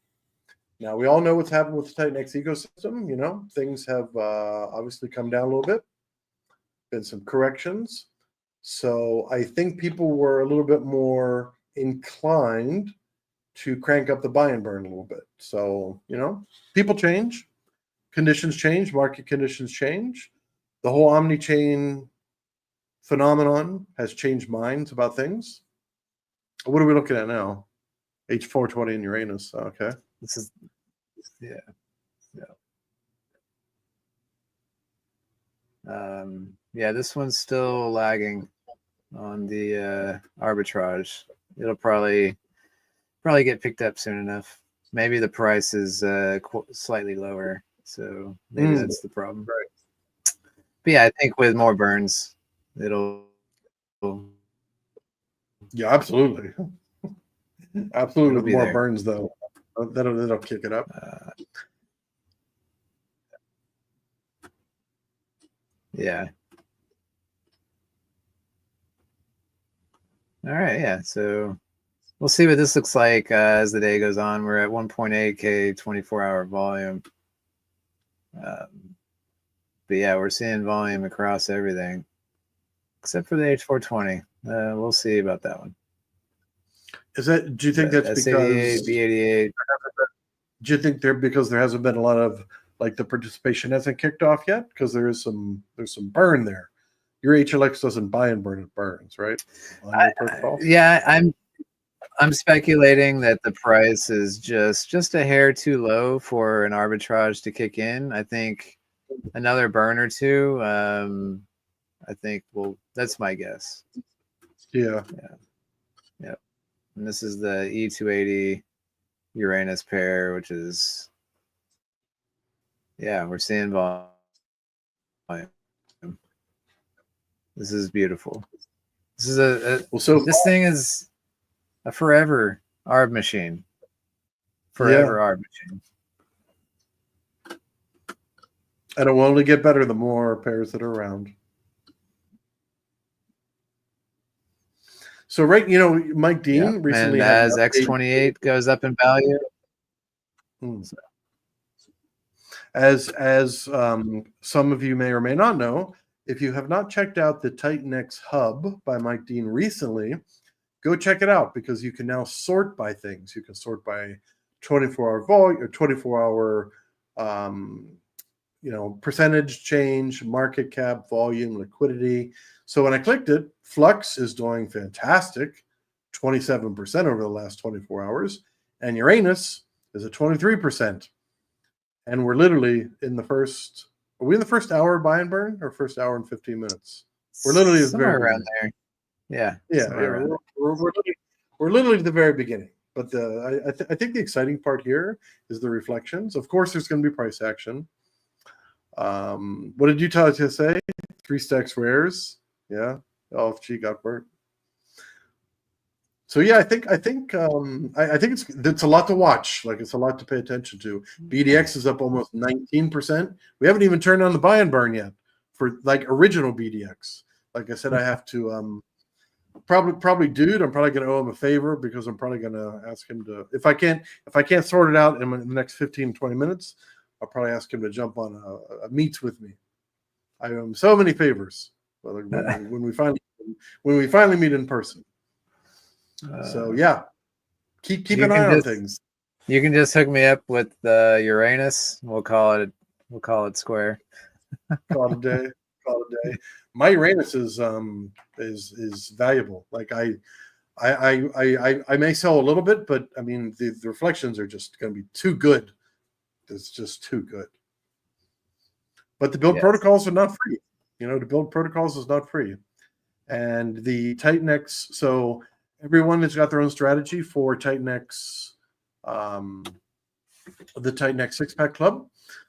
Now we all know what's happened with the Titan X ecosystem. Things have obviously come down a little bit. Been some corrections. So I think people were a little bit more inclined to crank up the buy and burn a little bit. So, people change, conditions change, market conditions change. The whole omni-chain phenomenon has changed minds about things. What are we looking at now? H420 in Uranus. Okay. This is, yeah. Yeah, this one's still lagging on the arbitrage. It'll probably get picked up soon enough. Maybe the price is slightly lower, so maybe that's the problem. But yeah, I think with more burns, it'll Yeah, absolutely. Absolutely. It'll With be more there. burns, though, that'll kick it up. Yeah. All right. Yeah. So we'll see what this looks like as the day goes on. We're at 1.8K 24-hour volume. But yeah, we're seeing volume across everything except for the H420. We'll see about that one. Do you think But that's S88, because B88. do you think because there hasn't been a lot of like the participation hasn't kicked off yet? Because there's some burn there. Your HLX doesn't buy and burn, it burns, right? On your protocol. Yeah, I'm speculating that the price is just a hair too low for an arbitrage to kick in. I think another burn or two. I think that's my guess. Yeah. Yeah. And this is the E280 Uranus pair, which is we're seeing volume. This is beautiful. This is this thing is a forever ARB machine. Forever ARB machine. And it will only get better the more pairs that are around. So Mike Dean recently and had as X28 goes up in value. As some of you may or may not know, if you have not checked out the Titan X Hub by Mike Dean recently, go check it out because you can now sort by things. You can sort by 24-hour volume or 24-hour percentage change, market cap, volume, liquidity. So when I clicked it, Flux is doing fantastic, 27% over the last 24 hours, and Uranus is at 23%. And we're literally in the first. Are we in the first hour buy and burn or first hour and 15 minutes? We're literally somewhere around there. Yeah. We're literally at the very beginning. But I think the exciting part here is the reflections. Of course, there's going to be price action. What did you tell us to say? 3 stacks rares. Yeah. LFG got burnt. So yeah, I think it's a lot to watch. Like it's a lot to pay attention to. BDX is up almost 19%. We haven't even turned on the buy and burn yet for like original BDX. Like I said, I have to probably dude. I'm probably going to owe him a favor because I'm probably going to ask him to if I can't sort it out in the next 15-20 minutes, I'll probably ask him to jump on a meets with me. I owe him so many favors when we finally meet in person. So yeah, keep an eye on things. You can just hook me up with Uranus. We'll call it square. Call it a day. My Uranus is valuable. Like I may sell a little bit, but I mean the reflections are just going to be too good. It's just too good. But the build protocols are not free. To build protocols is not free. And the Titan X, so everyone has got their own strategy for Titan X, the Titan X 6-pack club.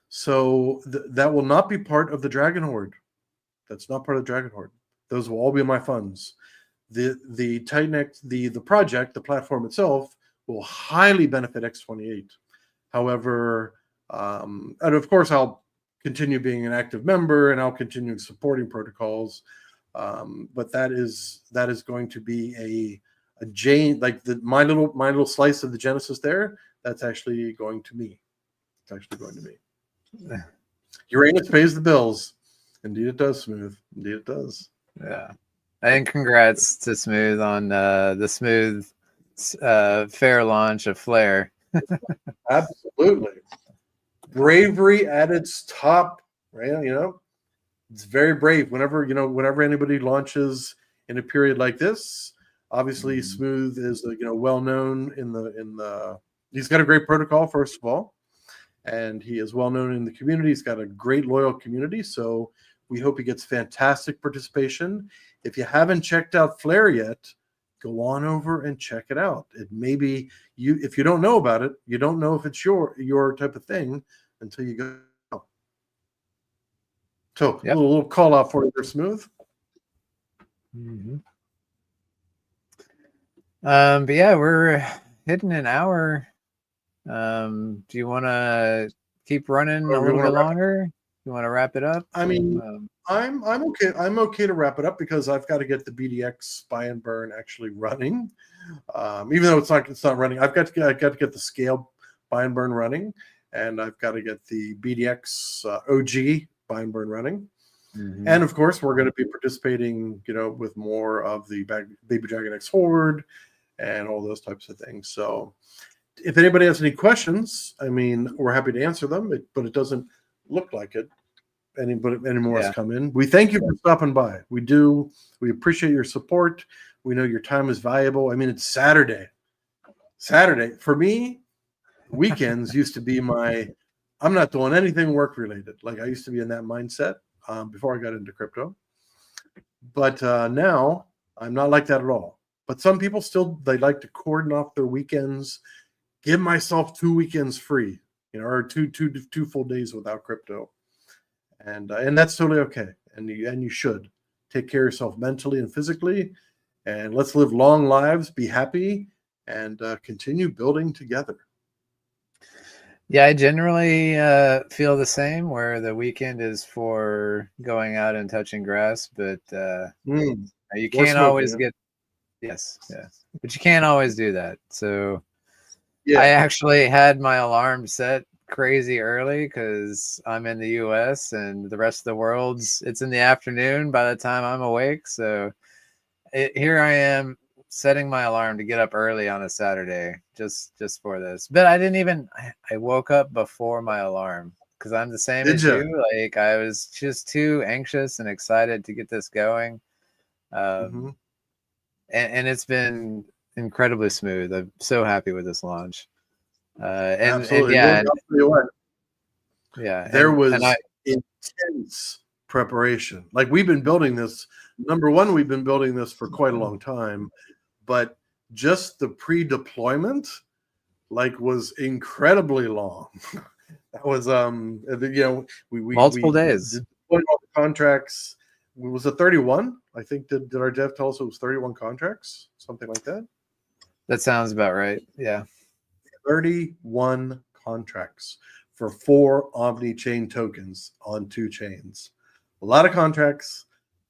So that will not be part of the Dragon Horde. That's not part of the Dragon Horde. Those will all be my funds. The Titan X, the project, the platform itself, will highly benefit X28. However, and of course, I'll continue being an active member and I'll continue supporting protocols. But that is going to be a like my little slice of the Genesis there. That's actually going to me. It's actually going to me. Uranus pays the bills. Indeed, it does, Smooth. Indeed, it does. Yeah, and congrats to Smooth on the smooth, fair launch of Flare. Absolutely, bravery at its top. Right, it's very brave. Whenever anybody launches in a period like this, obviously Smooth is well known in the. He's got a great protocol, first of all, and he is well known in the community. He's got a great loyal community, so we hope he gets fantastic participation. If you haven't checked out Flare yet, go on over and check it out. It may be if you don't know about it, you don't know if it's your type of thing until you go. So a little call out for you, Smooth. Mm-hmm. But yeah, we're hitting an hour. Do you want to keep running a Or we little want to bit wrap. longer? You want to wrap it up? I mean, Um, I'm okay. I'm okay to wrap it up because I've got to get the BDX buy and burn actually running. Even though it's not running, I got to get the scale buy and burn running, and I've got to get the BDX OG buy and burn running. mhm. And of course, we're going to be participating, with more of the Baby Dragon X Horde and all those types of things. So, if anybody has any questions, I mean, we're happy to answer them. But it doesn't look like it. Any more has Yeah. come in. We thank you for stopping by. We do. We appreciate your support. We know your time is valuable. I mean, it's Saturday. Saturday for me, weekends used to be my. I'm not doing anything work related. Like I used to be in that mindset before I got into crypto. But now I'm not like that at all. But some people still they like to cordon off their weekends. Give myself 2 weekends free, or two full days without crypto, and that's totally okay. And you should take care of yourself mentally and physically, and let's live long lives, be happy, and continue building together. Yeah, I generally feel the same where the weekend is for going out and touching grass, but you Or can't smoking always it. get, yes, yeah, but you can't always do that. So I Yeah. actually had my alarm set crazy early because I'm in the US and the rest of the world's it's in the afternoon by the time I'm awake. So here I am setting my alarm to get up early on a Saturday just for this. But I didn't even I woke up before my alarm because I'm the same Did as you? you. Like I was just too anxious and excited to get this going. Hmm. Um, and it's been incredibly smooth. I'm so happy with this launch. And Absolutely. Well, yeah, I'll tell you what. yeah, There and I was intense preparation. Like we've been building this. Number one, we've been building this for quite a long time, but just the pre-deployment was incredibly long. That was multiple we days. deployed all the contracts. Was it 31? I think did our dev tell us it was 31 contracts, something like that? That sounds about right. Yeah. 31 contracts for 4 Omni chain tokens on 2 chains. A lot of contracts,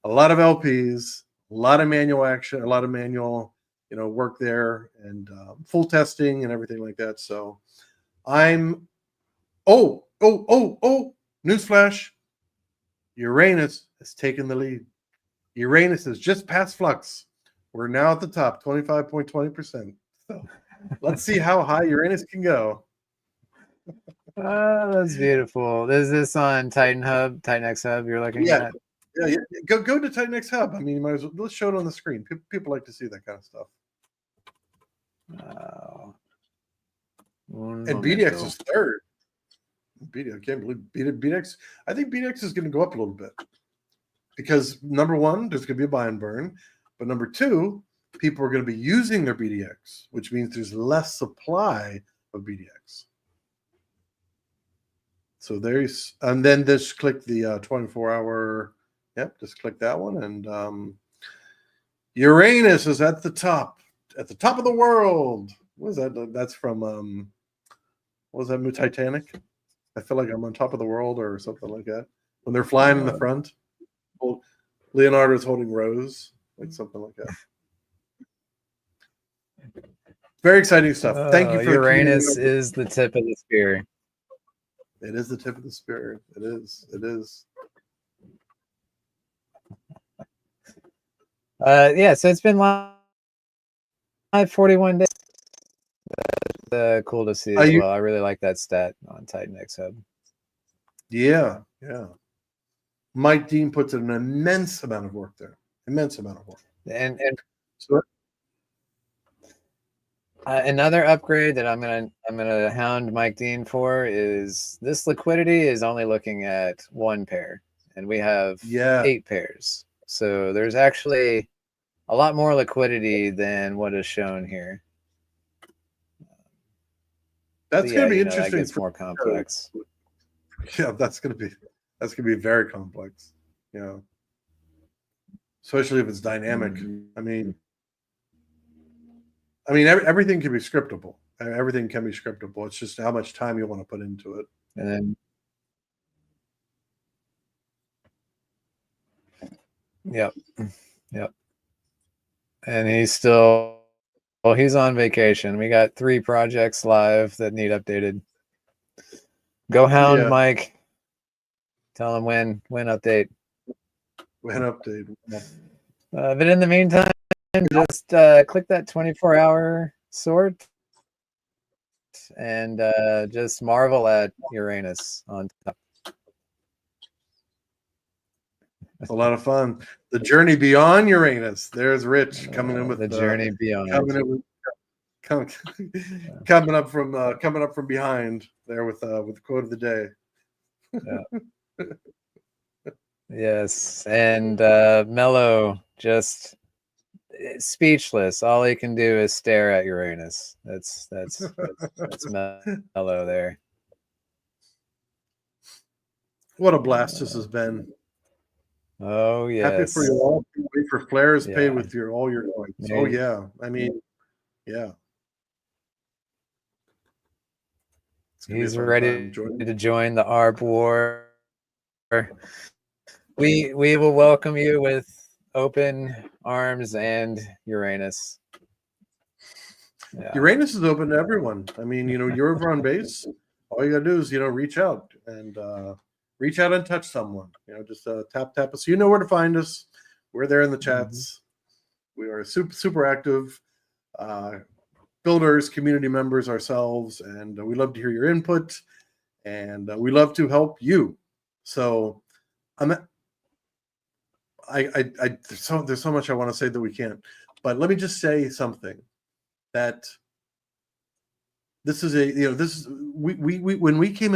a lot of LPs, a lot of manual action, a lot of manual, work there, and full testing and everything like that. So I'm, newsflash, Uranus has taken the lead. Uranus has just passed Flux. We're now at the top, 25.20%. So let's see how high Uranus can go. Oh, that's beautiful. Is this on Titan Hub, Titan X Hub you're looking Yeah, at? yeah. Go to Titan X Hub. I mean, might as well, let's show it on the screen. People like to see that kind of stuff. Oh, un And BDX momento. is third. BDX, I can't believe BDX. I think BDX is going to go up a little bit because number one, there's going to be a buy and burn, but number two, people are going to be using their BDX, which means there's less supply of BDX. So and then just click the 24-hour. Yep, just click that one, and Uranus is at the top of the world. What is that? That's from what was that movie, Titanic? I feel like I'm on top of the world or something like that. When they're flying in the front, Leonardo's holding Rose, like something like that. Very exciting stuff. Thank you for the community. Uranus is the tip of the spear. It is the tip of the spear. It is. It is. Yeah, so it's been live 41 days. Cool to see as well. I really like that stat on Titan X Hub. Yeah, yeah. Mike Dean puts an immense amount of work there. Immense amount of work. And So, another upgrade that I'm gonna hound Mike Dean for is this liquidity is only looking at 1 pair, and we have 8 pairs. So there's actually a lot more liquidity than what is shown here. that's going to be interesting. That gets more complex. Yeah, that's going to be very complex. Yeah, especially if it's dynamic. I mean, I mean, everything can be scriptable. Everything can be scriptable. It's just how much time you want to put into it. And then, yep, yep. And he's on vacation. We got 3 projects live that need updated. Go hound, Yeah. Mike. Tell him when update. When update. But in the meantime, just click that 24-hour sort and just marvel at Uranus on top. A lot of fun. The journey beyond Uranus. There's Rich coming in with the journey beyond. Coming up from behind there with the quote of the day. Yeah. Yes, and Mello just speechless. All he can do is stare at Uranus. That's Mello there. What a blast this has been. Oh yes. Happy for you all. Wait for flares paid with all your coins. Oh yeah. I mean, yeah. He's ready to join the ARP war. We will welcome you with open arms and Uranus. Yeah. Uranus is open to everyone. I mean, you're over on base. All you gotta do is reach out and touch someone. Just tap us. You know where to find us. We're there in the chats. We are super active builders, community members ourselves, and we love to hear your input, and we love to help you. So there's so much I want to say that we can't, but let me just say something that this is when I came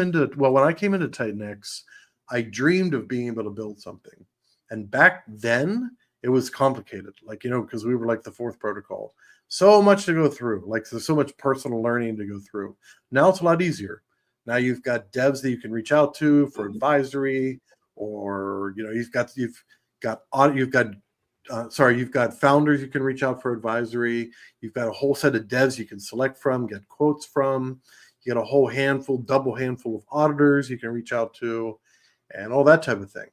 into Titan X, I dreamed of being able to build something, and back then it was complicated, because we were like the 4th protocol, so much to go through, there's so much personal learning to go through. Now it's a lot easier. Now you've got devs that you can reach out to for advisory, or you've got founders you can reach out for advisory. You've got a whole set of devs you can select from, get quotes from. You got a whole double handful of auditors you can reach out to, and all that type of thing.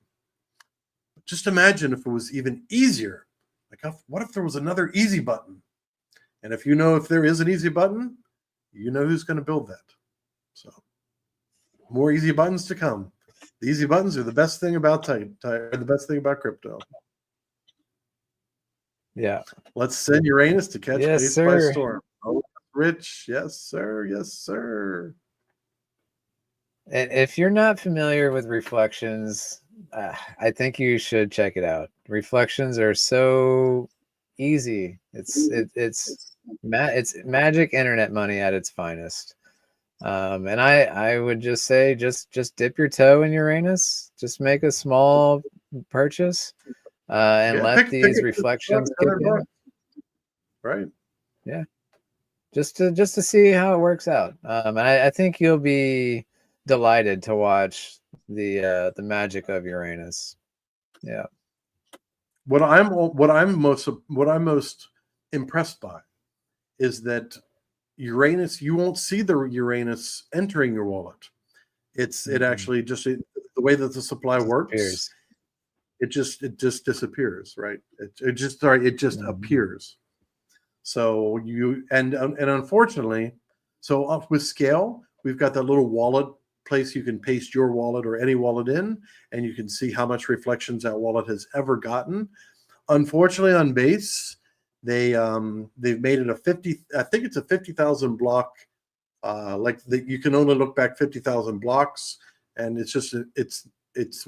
Just imagine if it was even easier. What if there was another easy button? And if there is an easy button, you know who's going to build that. So more easy buttons to come. The easy buttons are the best thing about the best thing about crypto. Yeah. Let's send Uranus to catch base by storm. Oh, Rich. Yes, sir. Yes, sir. If you're not familiar with Reflections, I think you should check it out. Reflections are so easy. It's magic internet money at its finest. And I would just say just dip your toe in Uranus. Just make a small purchase, and let these reflections kick in. Right. Yeah. Just to see how it works out. And I think you'll be delighted to watch the magic of Uranus. Yeah. What I'm most impressed by is that Uranus, you won't see the Uranus entering your wallet. It actually just the way that the supply works, it just disappears, right? It just appears. So and unfortunately, so with Scale, we've got that little wallet place you can paste your wallet or any wallet in, and you can see how much reflections that wallet has ever gotten. Unfortunately, on Base, they've made it I think it's a 50,000 block. You can only look back 50,000 blocks, and it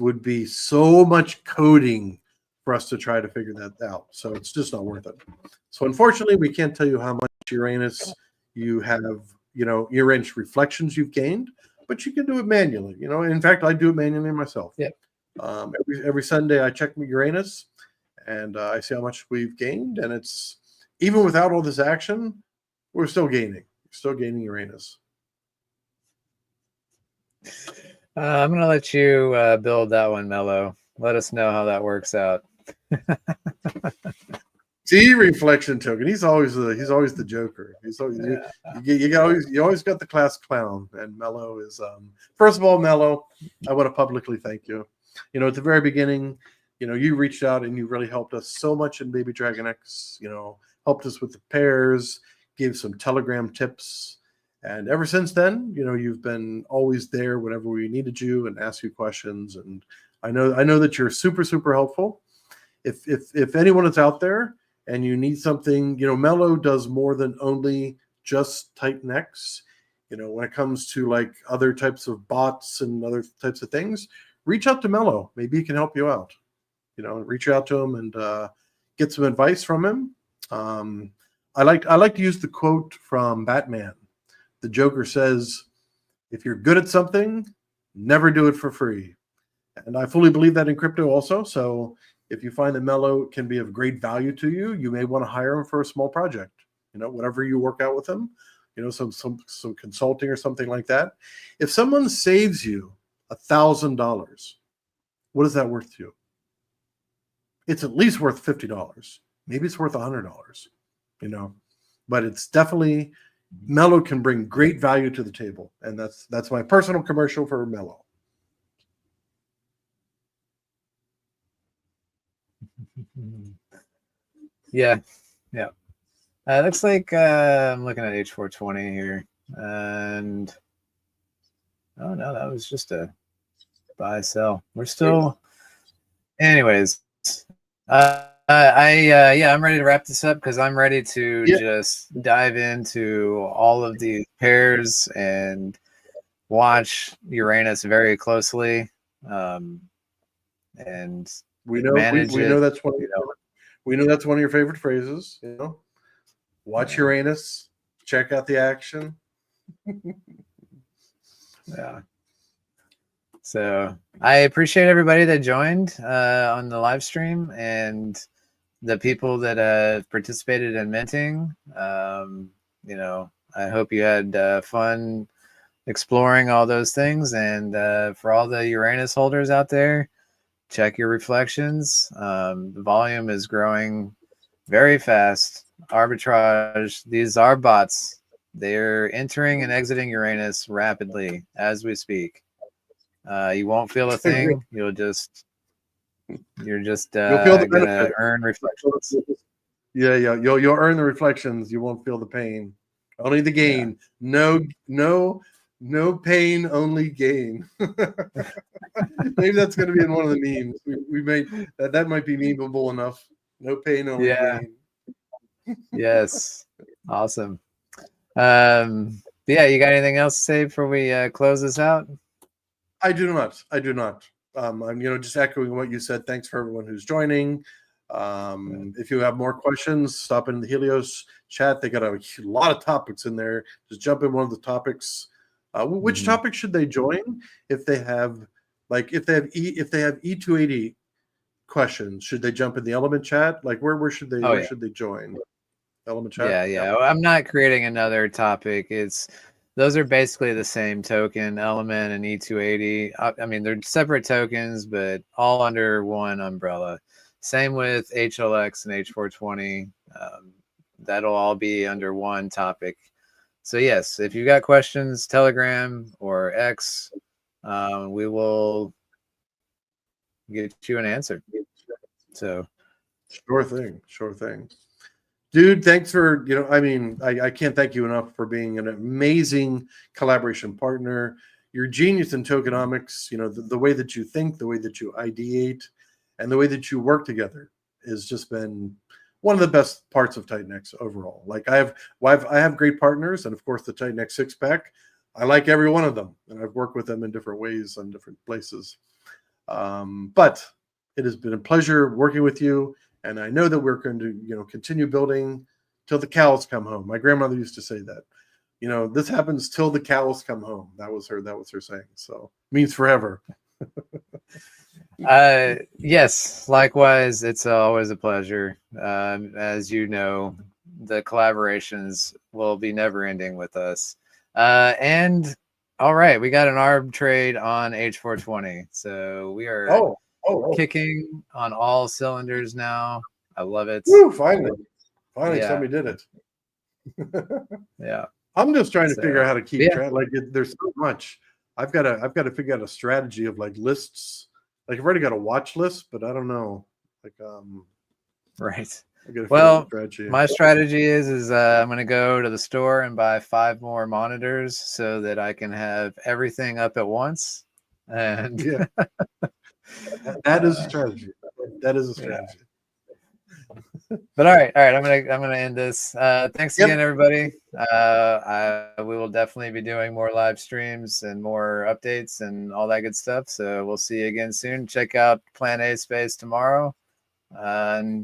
would be so much coding for us to try to figure that out. So it's just not worth it. So unfortunately, we can't tell you how much Uranus you have, Uranus reflections you've gained, but you can do it manually. In fact, I do it manually myself. Yeah. Every Sunday I check my Uranus, and I see how much we've gained, and it's even without all this action, we're still gaining. Still gaining Uranus. I'm going to let you build that one, Mello. Let us know how that works out. T reflection token. He's always the Joker. He's always, you always got the class clown, and Mello is first of all, Mello, I want to publicly thank you. You know, at the very beginning, you know, you reached out and you really helped us so much in Baby Dragon X. You know, helped us with the pairs, gave some Telegram tips, and ever since then, you know, you've been always there whenever we needed you and asked you questions. And I know that you're super helpful. If anyone is out there and you need something, you know, Mello does more than only just Titan X. You know, when it comes to like other types of bots and other types of things, reach out to Mello. Maybe he can help you out. You know, reach out to him and get some advice from him. I like to use the quote from Batman. The Joker says, "If you're good at something, never do it for free." And I fully believe that in crypto also. So if you find that Mello can be of great value to you, you may want to hire him for a small project. You know, whatever you work out with him, you know, some consulting or something like that. If someone saves you $1,000, what is that worth to you? It's at least worth $50. Maybe it's worth $100. You know, but it's definitely Mello can bring great value to the table, and that's my personal commercial for Mello. Yeah. Looks like I'm looking at H420 here, and oh no, that was just a buy sell. We're still, anyways. I'm ready to wrap this up because I'm ready to just dive into all of these pairs and watch Uranus very closely. And we know that's one. We know that's one of your favorite phrases. You know, watch Uranus, check out the action. Yeah. So I appreciate everybody that joined on the live stream and the people that participated in minting. You know, I hope you had fun exploring all those things. And for all the Uranus holders out there, check your reflections. The volume is growing very fast. Arbitrage, these are bots. They're entering and exiting Uranus rapidly as we speak. You won't feel a thing. You're just gonna earn reflections. Yeah. You'll earn the reflections. You won't feel the pain. Only the gain. Yeah. No pain, only gain. Maybe that's going to be in one of the memes. We may that might be memeable enough. No pain, only gain. Yes, awesome. Yeah, you got anything else to say before we close this out? I do not. I'm just echoing what you said. Thanks for everyone who's joining. If you have more questions, stop in the Helios chat. They got a lot of topics in there. Just jump in one of the topics. Which topic should they join? If they have E280 questions, should they jump in the Element chat? Like where should they should they join? Element chat. Yeah. I'm not creating another topic. Those are basically the same token, Element and E280. I mean, they're separate tokens, but all under one umbrella. Same with HLX and H420. That'll all be under one topic. So yes, if you've got questions, Telegram or X, we will get you an answer. So sure thing. Dude, thanks for, I can't thank you enough for being an amazing collaboration partner. You're a genius in tokenomics. The way that you think, the way that you ideate, and the way that you work together has just been one of the best parts of Titan X overall. Like I have great partners, and of course the Titan X 6-pack. I like every one of them, and I've worked with them in different ways on different places. But it has been a pleasure working with you. And I know that we're going to, continue building till the cows come home. My grandmother used to say that, this happens till the cows come home. That was her saying. So it means forever. Yes, likewise. It's always a pleasure. As you know, the collaborations will be never ending with us. And all right, we got an arb trade on H420. So we are kicking on all cylinders now. I love it. Woo, finally Yeah. somebody did it. Yeah. I'm just trying to So, figure out how to keep yeah. track. Like there's so much. I've got to figure out a strategy of like lists. Like I've already got a watch list, but I don't know. Like Right. I got to figure out a Well, strategy. my strategy is I'm going to go to the store and buy 5 more monitors so that I can have everything up at once. And Yeah, that is a strategy. That is a strategy. But all right. I'm gonna end this. Thanks Yep. again, everybody. We will definitely be doing more live streams and more updates and all that good stuff. So we'll see you again soon. Check out Plan A Space tomorrow, and